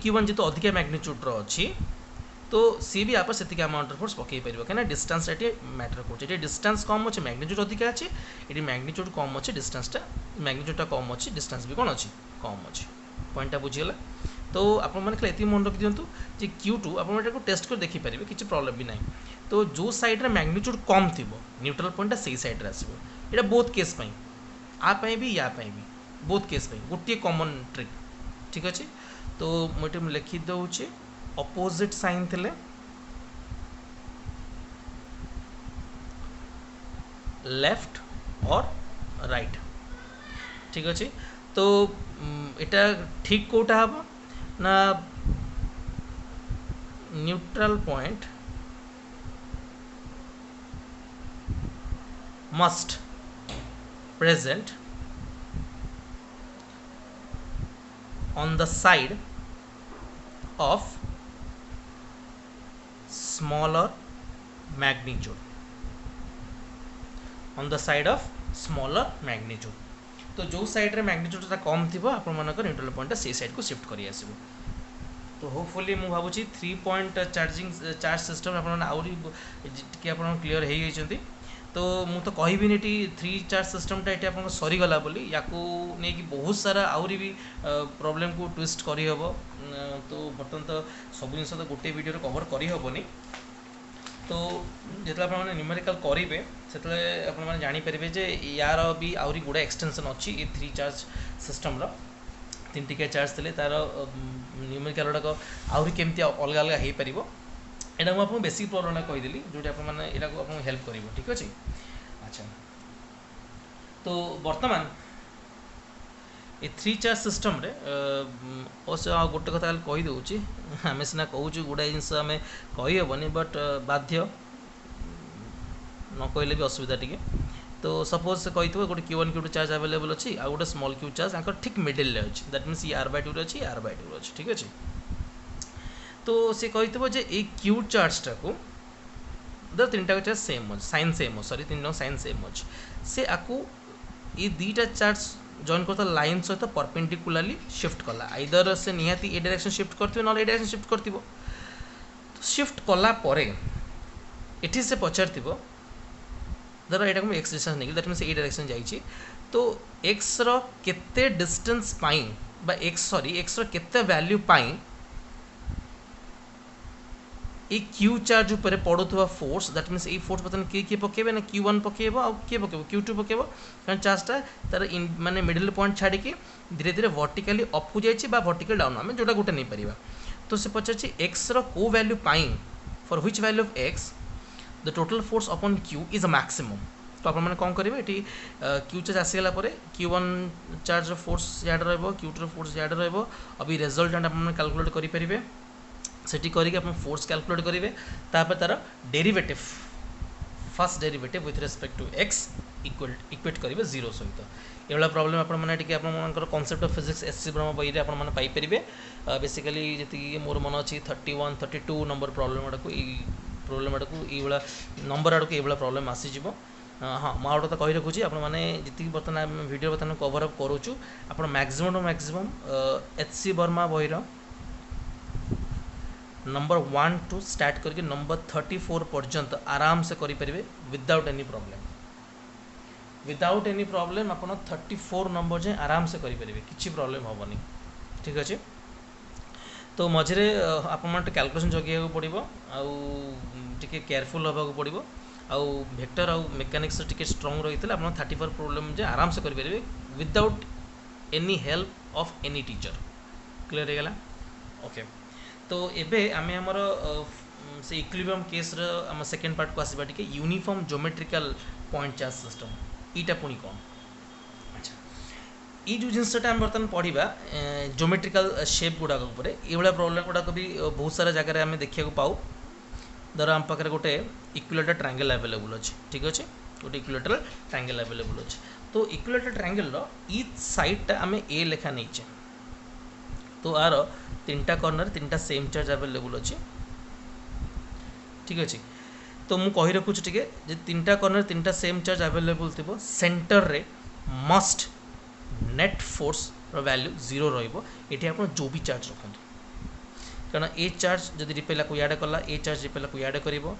Speaker 1: Q1 जी तो अधिक मैग्नीट्यूड्र अच्छी तो सी भी आप से अमाउंट फोर्स पकई पार कहीं डिस्टेंस ये मैटर कर डिस्टेंस कम अच्छे मैग्नीट्यूड अधिक अच्छे ये मैग्नीट्यूड कम अच्छे डिस्टेंसटा मैग्नीट्यूडटा कम अच्छे डिस्टेंस भी कौन अच्छी कम अच्छे पॉइंटा बुझीगला तो आप ये मन रखि दिंतु जे Q2 आप टेस्ट कर देखिपारे किसी प्रॉब्लम भी ना तो जो साइड्रे मैग्नीट्यूड कम थी न्यूट्रल पॉइंटा से साइड्रे आसो यहाँ बोथ केस आपाई भी या बोथ केस गोटे कॉमन ट्रिक ठीक अच्छे तो मुझे लिखि दूचे अपोजिट साइन थे लेफ्ट और राइट ठीक अच्छे तो इटा ठीक कोटा हम ना neutral point must present on the side of smaller magnitude on the side of smaller magnitude तो जो साइड रे मैग्नीट्यूड कम थी आप न्यूट्रल पॉइंट से साइड को शिफ्ट कर आसो तो होपफुली मुझे भावुँ 3 पॉइंट चार्ज सिस्टम आप क्लीयर हो तो मु तो कहबी 3 चार्ज सिस्टमटा ये आप सरीगला बोली या नहीं बहुत सारा आहरी भी प्रॉब्लम को ट्विस्ट करहब तो बर्तमान तो सब जिन तो गोटे वीडियो कवर करहबनी तो जो आप न्यूमेरिकल करेंगे से आप जानीपारे जे यार भी आहरी गुड़ा एक्सटेंशन अच्छी ये 3 चार्ज सिस्टम 3 टिकिया चार्ज थे तार न्यूमेरिकल गुड़ाक आहरी केमती अलग अलग हो पार यहाँ मुझे बेसिक प्रॉब्लम कहीदेली जो आप हेल्प कर ठीक अच्छे अच्छा तो बर्तमान ये 3 चार्ज सिस्टम रे अवश्य गोटे कथा कहीदे आम सीना कहूँ गुड़ाए जिन आम कहीहबनी बट बाध्य न कहले भी असुविधा टी तो सपोज से कही गोटे Q1 Q2 चार्ज अवेलेबल अच्छी आ गोटे स्मॉल Q चार्ज ठीक मिडिल अच्छी दैट मीन्स ये R/2 अच्छी R/2 अच्छी ठीक अच्छे तो सी कही जे ए Q चार्जटा को दर 3टा चार्ज सेम अच्छे sign same sorry 3 sign same अच्छे से आपको ये 2टा चार्ज जॉइन करता लाइन सहित परपेंडिकुलरली शिफ्ट कला आइदर से निहाती ए डायरेक्शन शिफ्ट करथिबो न ए डायरेक्शन शिफ्ट करथिबो तो शिफ्ट कला परे एठी से पचारथिबो धर एटा को एक्स डिस्टेंस नहीं दैट मीन्स ए डायरेक्शन जाइछि तो एक्स रो केते डिस्टेंस पाई बा एक्स रो केते वैल्यू पाई ए Q चार्ज ऊपर पड़ुवा फोर्स दैट मीन्स ये फोर्स बर्तमान किए पकेबे ना Q1 पकेब आ किए पकेब Q2 पकेब कारण चार्जटा तार माने मिडिल पॉइंट छाड़ी धीरे धीरे वर्टिकली अप हो जाइए वर्टिकल डाउन आम जोटा गोटे नहीं पार तो से पचार एक्स रो को वैल्यू पाई for which value of x the total force upon Q is a maximum तो आप मैंने कौन करेंगे ये क्यू चार्ज आसीगला Q1 चार्ज फोर्स याड रहिबो Q2 फोर्स याड रहिबो अभी रिजल्टेंट आप कैलकुलेट करि परिबे सेठी करिके आप फोर्स कैलकुलेट करेंगे तापर तार derivative first derivative with respect to x equate करेंगे 0 सहित ये प्रॉब्लम आप कॉन्सेप्ट ऑफ फिजिक्स एससी ब्रह्म बही आप पाइपर बेसिकली जी मोर मन अच्छी 31 32 नंबर प्रॉब्लम आड़ को ये नंबर आड़ को ये प्रॉब्लम आसीज हाँ मुझे गोटे कही रखुच्छी आपने जी बर्तमान वीडियो बर्तमान कवर अप करूँ आप मैक्सिमम एचसी वर्मा बहीर नंबर 1 टू स्टार्ट करके नंबर 34 पर्यंत आराम से करें विदाउट एनी प्रॉब्लम आप 34 नंबर जाए आराम से करें किसी प्रॉब्लम हेनी ठीक अच्छे तो मझे आप कैलकुलेशन जगिया पड़ो आउे केयरफुल हाँ पड़ो आउ वेक्टर आउ मेकानिक्स टिके स्ट्रॉन्ग रही है आप 34 प्रॉब्लम जे आराम से करें without any help of any teacher clear हो गला ओके तो एबे आमे हमर से इक्विलिब्रियम केस रो हम सेकंड पार्ट को आसीबा टिके uniform geometrical point charge system ईटा पुनी कोन अच्छा ई जो जिनसटा हम बर्तन पढ़िबा ज्योमेट्रिकल शेप गुडा को ऊपर ए बडा प्रॉब्लम गुडा को भी बहुत सारा जगह रे हमें देखिया को पाऊ धर हम पाखरे गोटे इक्विलेटरल ट्रायंगल अवेलेबल अछि ठीक अछि गोटे इक्विलेटरल ट्रायंगल अवेलेबल अछि तो इक्विलेटरल ट्रायंगल रो ईच साइड ता हमें ए लेखा नैचे तो आर 3टा कॉर्नर 3टा सेम चार्ज अवेलेबल अच्छे ठीक अच्छे तो मु कही रखुच्छी टिके जे 3टा कॉर्नर 3टा सेम चार्ज अवेलेबल थी सेंटर रे मस्ट नेट फोर्स वैल्यू 0 रहिबो एठी आपण जो भी चार्ज रखंतु कारण ए चार्ज जदि रिपेला को याड कला ए चार्ज रिपेला को याड करिवो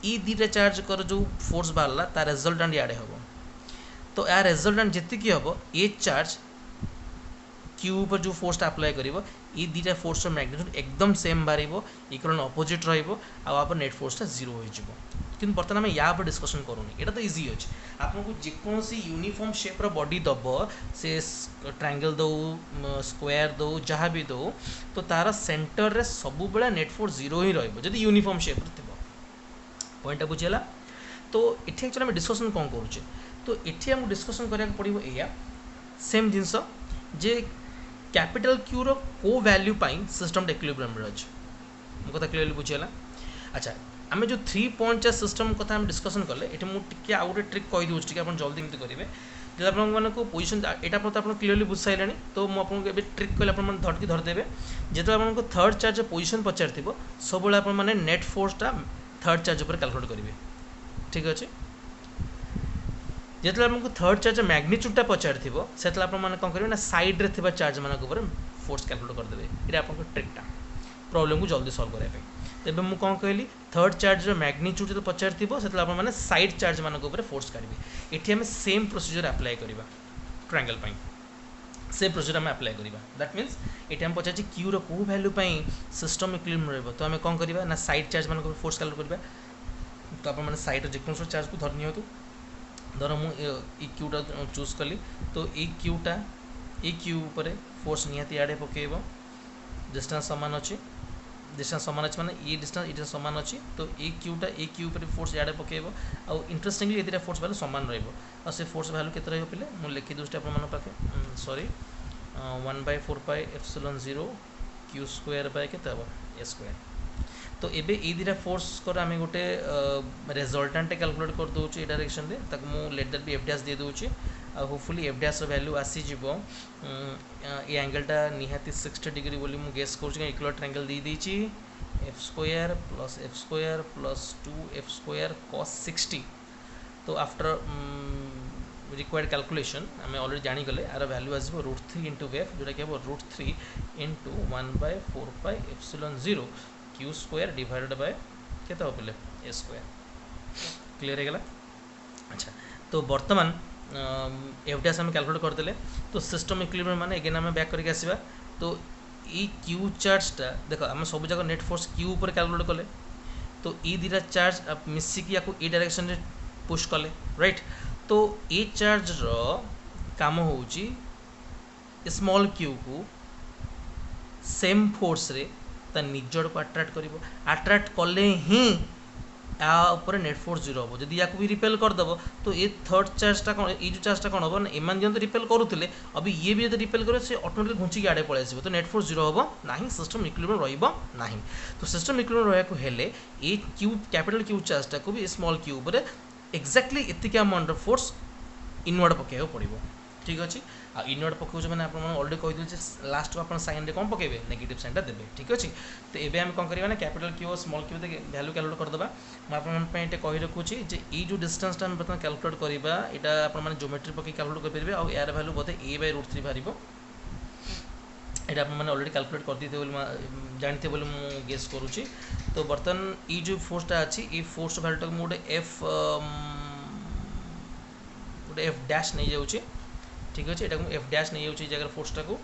Speaker 1: ई दीटा चार्ज कर जो फोर्स बाहरला तार रिजल्टेंट याड हेबो तो यार रिजल्टेंट जति की हेबो ए चार्ज क्यू पर जो फोर्स अप्लाई करिवो ई दीटा फोर्स मैग्नीट्यूड एकदम सेम बारिबो इक्वल ऑपोजिट रहिबो आ आप नेट फोर्स 0 हो जिवो किंतु बर्तमान हम या पर डिस्कशन करूनी एटा तो इजी अछि आपको जेकोसी यूनिफॉर्म शेप रो बॉडी दबो से ट्रायंगल दो स्क्वायर दो जहाँ भी दो तो तार सेंटर रे सब बेला नेट फोर्स 0 ही रहिबो जदी यूनिफॉर्म शेप रो थिबो पॉइंट बुझिला तो एठी एक्चुअली हम डिस्कशन कोन करूचे तो एठी हम डिस्कशन करिया पड़िबो एया सेम जिंस जे कैपिटल क्यू रो को वैल्यू पाई सिस्टम इक्विलिब्रियम रे अछि मो कथा क्लियरली बुझिला अच्छा आम जो 3 पॉइंट चार्ज सिस्टम कथा हम डिस्कशन कले ये मुझे आउ गोटे ट्रिक कही दूसरी आप जल्दी एमती करेंगे जब आप पोजिशन यहाँ पर आप क्लीयरली बुझ सारे तो मुझे ट्रिक कहले आप धरकी धरदेवे जो आपको थर्ड चार्ज पोजिशन पचार थी सब आप नेट फोर्सटा थर्ड चार्ज पर कैलकुलेट करेंगे ठीक अच्छे जो आपको थर्ड चार्ज मैग्नीट्यूडटा पचार थी से आप कौन करेंगे ना सैड्रे थी चार्ज मानक फोर्स कैलकुलेट करदे ये आप ट्रिकटा प्रॉब्लम को जल्दी सॉल्व करने तेज मुझे कौन कहली थर्ड चार्ज मैग्नीट्यूड जो पचार थी से आपने साइड चार्ज मानक फोर्स काढ़े ये आम सेम प्रोसीजर अप्लाई करवा ट्रायंगल सेम प्रोसीजर आम अप्लाई करवा दैट मीन्स ये आम पचार Q rho value system equilibrium रहिबो तो आम कौन करवा ना साइड चार्ज मानक फोर्स कैलकुलेट करवा तो आप साइड जेकोसी चार्ज को धर नियंतु धर मुझे क्यूटा चूज कली तो ये क्यू पर फोर्स निहाती आड़े पकेब डिस्टेंस सामान अच्छी डिस्टेंस सामान अच्छे माने ये डिस्टेंस सामान अच्छी तो ये क्यू पर फोर्स याडे पकेब आउ इंटरेस्टिंगली ये फोर्स वैल्यू सामान रहा से फोर्स वैल्यू केते रहिबो पिले मु लिखि दूसटे आपन मन पाखे सॉरी 1/4πε0 क्यू स्क्वायर बाय केते हबो ए स्क्वायर तो एबे ए दिरा फोर्स कर आमे गोटे रिजल्टेंट कैलकुलेट कर दोछु ए डायरेक्शन रे तक मु let that be f dash दे दोछु होपफुली एफ डैश वैल्यू आसी जीवो ये एंगलटा निहाती 60 डिग्री बोली मु गेस करूछु इक्वल ट्रायंगल दे देछि f square plus 2f² cos 60 तो आफ्टर रिक्वायर्ड कैलकुलेशन आम ऑलरेडी जानी गले आर वैल्यू आसो √3 इंटू एफ जोटा कि √3 into 1/4πε0 q square divided by केते हो पले ए स्क्वायर क्लियर हो गला अच्छा तो वर्तमान एफ डैश आम कैलकुलेट करदेले तो सिस्टम इक्विलिब्रियम माने अगेन आम बैक करके आसीबा तो ई क्यू चार्जटा देख आम सब जगह नेट फोर्स क्यू ऊपर कैलकुलेट कले तो ई दिटा चार्ज मिसिकी या ई डायरेक्शन रे पुश कले राइट तो ए चार्ज रो काम होउची स्मॉल क्यू को सेम फोर्स रे ता निजड़ को अट्रैक्ट करिवो अट्रैक्ट कले ही या ऊपर नेट फोर्स 0 हम जब या भी रिपेल करदेव तो ये थर्ड चार्जटा कौन ये जो चार्जटा कौन हम एम जो रिपेल करुले अभी ये भी जो रिपेल करे से ऑटोमेटिक घुंचिक आड़े पलि आसो तो नेट फोर्स 0 हम ना सिस्टम इक्विलिब्रियम रहा तो सिस्टम इक्विलिब्रियम रहा ये क्यू कैपिटल क्यू चार्जटा को भी स्मॉल क्यू पर एक्जाक्टली एतिक अमाउंट फोर्स इनवर्ड पकड़ पड़ो ठीक अच्छे आ इनवर्ड पकाउे मैंने अलरेडी कहीदे लास्ट को आप साइन में कौन पकेबे नेगेटिव साइनटा देते ठीक अच्छे तो ये आम कौन करवा कैपिटल क्यू और स्मॉल क्यू वैल्यू कैलकुलेट करदे मुझे कही रखुच्छी ये जो डिस्टेंसटा बर्तमान कैलकुलेट करवा यहाँ आप ज्योमेट्री पकई कैलकुलेट करेंगे और यार वैल्यू बोधे a/√3 बाहर यहाँ आपने अलरेडी कैलकुलेट कर देते जानते बोली मुझे गेस करुच्ची तो बर्तमान ये जो फोर्सटा अच्छी ये फोर्स वैल्यूटा मुझे गोटे एफ डैश नहीं जाऊँगी ठीक अच्छे यहाँ एफ डैश नहीं जाऊँगी जगह फोर्सटा को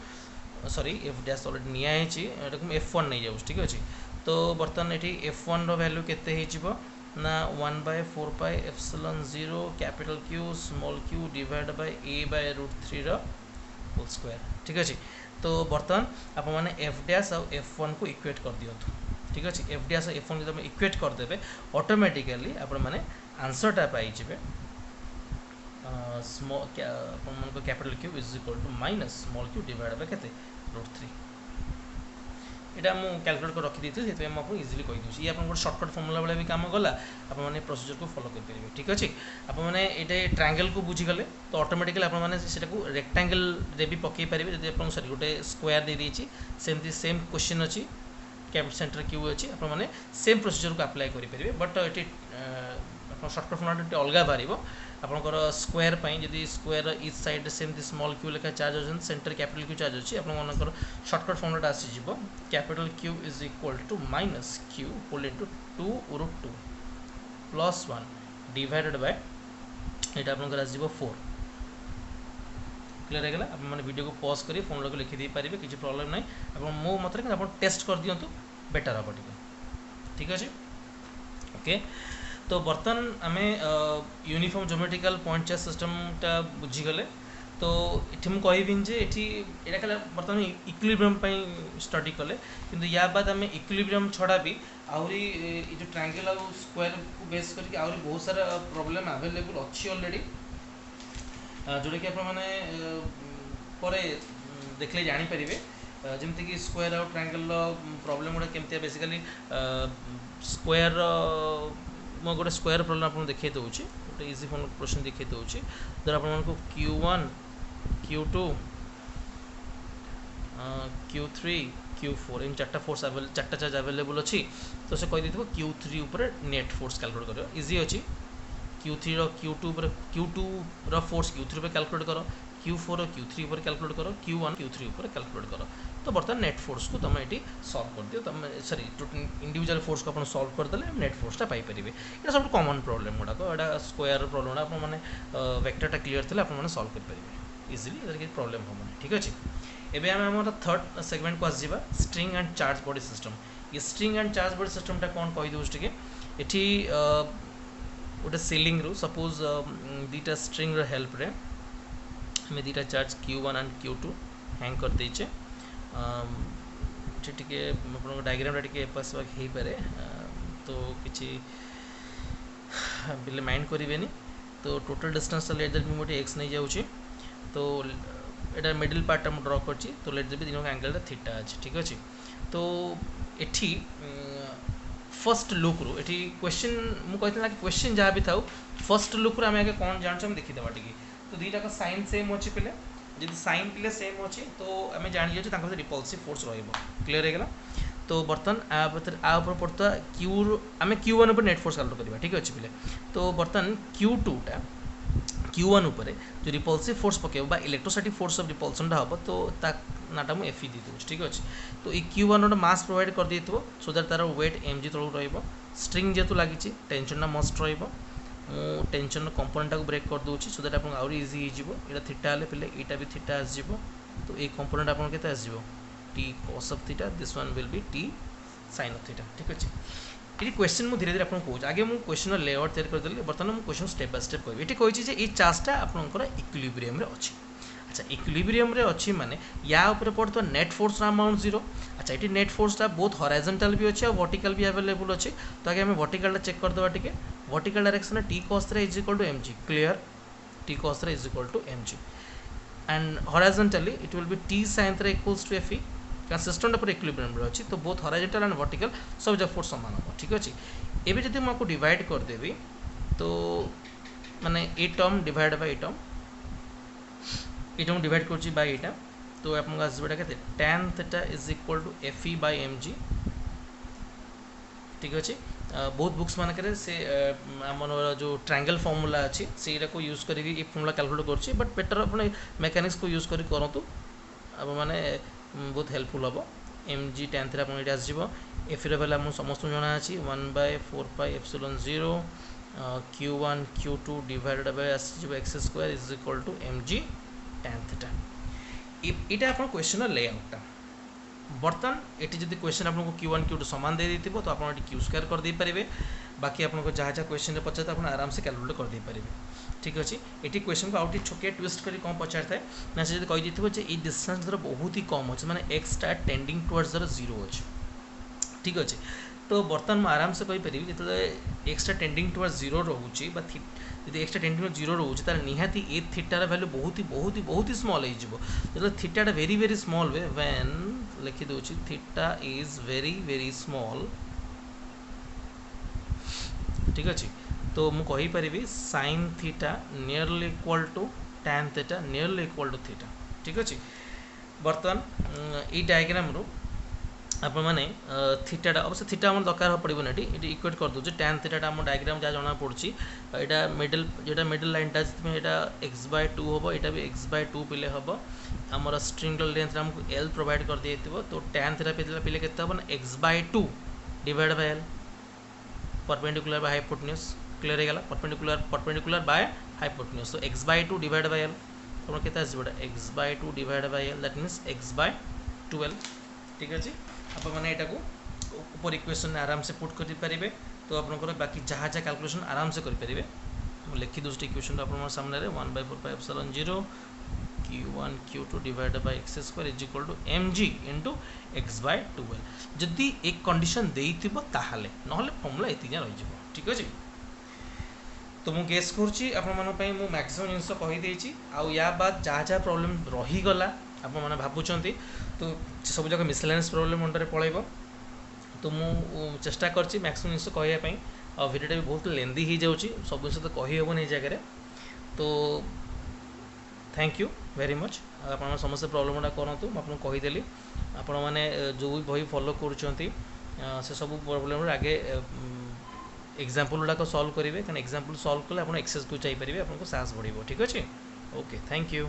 Speaker 1: सॉरी एफ डैश अलरेडी नियाची यहाँ F1 नहीं जाऊँ ठीक अच्छे तो बर्तमान ये F1 वैल्यू केते ना 1/4πε0 capital q small q divide by a/√3 whole square ठीक अच्छे तो बर्तमान आप मैंने एफ डैश और F1 को इक्वेट कर दिंतु ठीक अच्छे एफ डैश और F1 जो इक्वेट करदे ऑटोमेटिकली आप मैंने आंसरटा पाइबे small capital q is equal to minus small q divide by केते √3 यहाँ मुझे कैलकुलेट कर रखी देती से मुझे इजिली कहीदे ये आप सर्टकट फर्मुला भाई भी काम गला आप प्रोसीजर को फॉलो करेंगे ठीक अच्छे आपने ये ट्रायंगल को बुझीगले तो ऑटोमेटिकली आपको रेक्टांगल भी पकई पारे जब आप सॉरी गोटे स्क्वायर दे देती सेमती सेम क्वेश्चन अच्छी कैप सेंटर क्यू अच्छी आपने सेम प्रोसीजर को अप्लाई करेंगे बट ये सर्टकट फर्मुला अलग बाहर आपंकर स्क्वायर जदि स्क्वायर इच साइड सेमती स्मॉल क्यू लेखा चार्ज अच्छे सेंटर कैपिटल क्यू चार्ज अच्छी आपर सर्टकट फर्मुलाटा आसीज capital q is equal to minus q whole into 2√2 plus 1 divided by यहाँ आपंकर आस 4 क्लियर होगा आप वीडियो को पॉज करिए फर्मुला को लिखिदे पारे किसी प्रॉब्लम ना आप मो मत आप टेस्ट कर दिंतु बेटर हम ठीक अच्छे ओके तो बर्तमान आम यूनिफॉर्म ज्योमेट्रिकल पॉइंट चार्ज सिस्टमटा बुझीगले तो ये मुझे कहबी ये खाली बर्तमान इक्विलिब्रियम स्टडी कले किंतु या बाद आम इक्विलिब्रियम छड़ा भी आहरी जो ट्रायंगल और स्क्वायर को बेस करके आहरी बहुत सारा प्रॉब्लम अवेलेबल अच्छी ऑलरेडी जोटा कि आपने देखले जानीपारे जमीक स्क्वायर और ट्रायंगल प्रॉब्लम गुड़ा केमती बेसिकली स्क्वायर मैं गोटे स्क्वायर प्रॉब्लम आपको देखा दूसरी गोटे इजी फॉर्म क्वेश्चन देखा दूसरी जर आपको Q1 Q2 Q3 Q4 इन चार्टा फोर्स चार्टा चार्ज अवेलेबल अच्छी तो से कही Q3 उपर नेट फोर्स कैलकुलेट कर इजी अच्छी Q3 Q2 फोर्स Q3 पर कैलकुलेट कर Q4 और Q3 पर कैलकुलेट कर Q1 Q3 पर कैलकुलेट कर तो बर्तमान नेट फोर्स को तुम ये सॉल्व कर दियो तुम सॉरी इंडिविजुअल फोर्स को सॉल्व करदे नेट फोर्सटा पाइपर ये सब कॉमन प्रॉब्लम गुड़ाक यहाँ स्क्वायर प्रॉब्लम आपने वेक्टरटा क्लीयर थे आपने सॉल्व करेंगे इजिली किसी प्रॉब्लम हम ठीक अच्छे एवं आम थर्ड सेगमेंट को आसवा string and charge body system ये स्ट्रिंग एंड चार्ज बॉडी सिस्टमटा कौन कहीदे टे ये गोटे सीलिंग रू सपोज दुईटा स्ट्रिंग हेल्प रे हमें दुईटा charge Q1 and Q2 hang कर देचे टे आप डायग्रामटा टे एपासवाक हो पारे तो किसी पे माइंड करें तो total distance let that me गोटे x नहीं जाऊँगी तो यहाँ मिडिल पार्टा मुझे ड्र कर तो लेट दैट दिन एंगलटा थीटा अच्छे ठीक अच्छे तो ये फर्स्ट लुक रू ये क्वेश्चन मुझे क्वेश्चन जहाँ भी था फर्स्ट लुक आम आगे कौन जानते देखीदे टी तो दुईटा साइन सेम अच्छे पे जब साइन पे सेम अच्छे तो आम जानी जाऊँ रिपल्सिव फोर्स क्लियर होगा तो बर्तमान आपर पड़ता क्यू आम Q1 पर नेट फोर्स कैलकुलेट करवा ठीक अच्छे पे तो बर्तमान Q2टा Q1 उपर जो रिपल्सिव फोर्स पकेब इलेक्ट्रोस्टैटिक फोर्स ऑफ रिपल्सन हम तो नाटा मुझे FE दी दूँ ठीक अच्छे तो ये Q1 गोटे मास प्रोवाइड कर दी सो दैट तार वेट mg तलू स्ट्रिंग जेहतु लगी टेंशन मस्ट टेंशन कंपोनेंटा को ब्रेक कर दूसरी सो दैट आप इजी हो थीटा हेल्ले पे यहाँ भी थीटा आसो तो ये कंपोनेंट आप आसो T cos of theta this one will be T sine of theta ठीक अच्छे ये क्वेश्चन मुझे धीरे धीरे आपको कौच आगे मुझे क्वेश्चन लेआउट तैयार करदेली बर्तमान मुझे क्वेश्चन स्टेप बाय स्टेप कह ये कही ये चार्जटा आपंकर इक्विलिब्रियम अच्छी अच्छा इक्विलिब्रियम रे अछि माने या ऊपर पड़तो नेट फोर्स अमाउंट 0 अच्छा ये नेट फोर्स टा बोथ हॉरिजॉन्टल भी अच्छे और वर्टिकल भी अवेलेबल अच्छे तो आगे हमें वर्टिकल चेक कर दवा टिके vertical direction T cos theta is equal to mg clear t cos theta is equal to mg and horizontally it will be t sin theta equals to fe का system पर equilibrium रे अछि तो both horizontal and vertical सब जगह force समान हो ठीक अछि एबे जदि हम आपको डिवाइड कर देबी तो माने ए टर्म डिवाइड बाय ए टर्म एटा डिवाइड करछि बाय एटा तो आपन आसबेटा केते tan theta is equal to fe by mg ठीक अछि बहुत बुक्स मान करे से हमर जो ट्रायंगल फार्मूला अछि सेरा को यूज करी ए फार्मूला कैलकुलेट करछि बट बेटर अपन मैकेनिक्स को यूज करी करंतु अब माने बहुत हेल्पफुल हबो mg tan थीटा अपन एटा आसीबो f रे वाला हम समस्त जणा अछि 1/4 pi epsilon 0 q1 q2 divided by आसीबो x square is equal to mg tan theta इटा अपन क्वेश्चन लेआउट बर्तन एटी जदि क्वेश्चन आपको q1 q2 समान दे देथिबो तो आपण एटी q स्क्वायर कर दे परिबे बाकी आपनको जहाँ जहाँ क्वेश्चन रे पचार आपण आराम से कैलकुलेट कर दे परिबे ठीक अछि एटी क्वेश्चन को आउटी छोके ट्विस्ट करी कोन पचार थाए ना से जदि कहि दिथिबो जे ई डिस्टेंस दर बहुत ही कम अछि माने x स्टार टेंडिंग टुवर्ड्स दर 0 अछि ठीक अछि तो बर्तन में आराम से कहि परिबे जते x स्टार टेंडिंग टुवर्ड्स 0 रहउची बा यदि x टेंडिंग टुवर्ड्स 0 रहउची तार निहाती ए थीटा रा वैल्यू बहुत ही स्मॉल है जिवो जते थीटा रा वेरी स्मॉल वे व्हेन लिखि दोछि थीटा इज वेरी स्मॉल ठीक अछि तो मु कहि परिबी sin theta nearly equal to tan theta nearly equal to theta ठीक अछि बर्तन ई डायग्राम रो आप माने थीटा अवश्य थीटा हम दरकार पड़ो ना ये इक्वेट कर दूचे tan थीटा हम डायग्राम जहाँ जना पड़ी यहाँ मिडल जोटा मिडल लाइनटा यहाँ x/2 हम यहाँ भी x/2 पिले हम आमर स्ट्रिंग लेंथ हमको l प्रोवाइड कर दिए तो tan थीटा पिले के x/2 divide by l perpendicular by hypotenuse clear हो गला परपेंडिकुलर बाय हाइपोटेन्यूज तो x/2 डिवाइड बाय l तुम केते आसीबोटा x/2 divide by l that means x/12 ठीक अछि आप मैंने यहाँ को ऊपर इक्वेशन आराम से पुट कर पारे तो आपंकर बाकी जहाँ जहाँ कैलकुलेशन आराम से करेंगे लिखी दूसरी इक्वेशन आप सामने 1/4 pi epsilon 0 q1 q2 divide by x square is equal to mg into x/12 जदि एक कंडीशन देइथिबो ताहाले नहले फॉर्मूला एतिया रहि ठीक अछि तो मु गेस करछि आपन मन पई मु मैक्सिमम जिंस कहि देछि आ या बाद जहाँ जहाँ प्रॉब्लम रही गला आप मैंने भावुंट तो सब जगह मिसलेनियस प्रॉब्लम अंडर पड़ेब तो मु चेष्टा करछि मैक्सिमम जिन कहवाई और भिडियोटा भी बहुत लेंदी हो जाऊँगी सब जिन तो कही हेबनी जगह तो थैंक यू वेरी मच आप समस्त प्रॉब्लमटा करूँ मुझे कहीदेली आपण मैंने जो भी बही फॉलो कर से सब प्रॉब्लम आगे एग्जांपल गुड़ाक सॉल्व करेंगे क्या एग्जांपल सॉल्व कले आप एक्सेस को चाहिए आपको साहस बढ़ ठीक अच्छे ओके थैंक यू।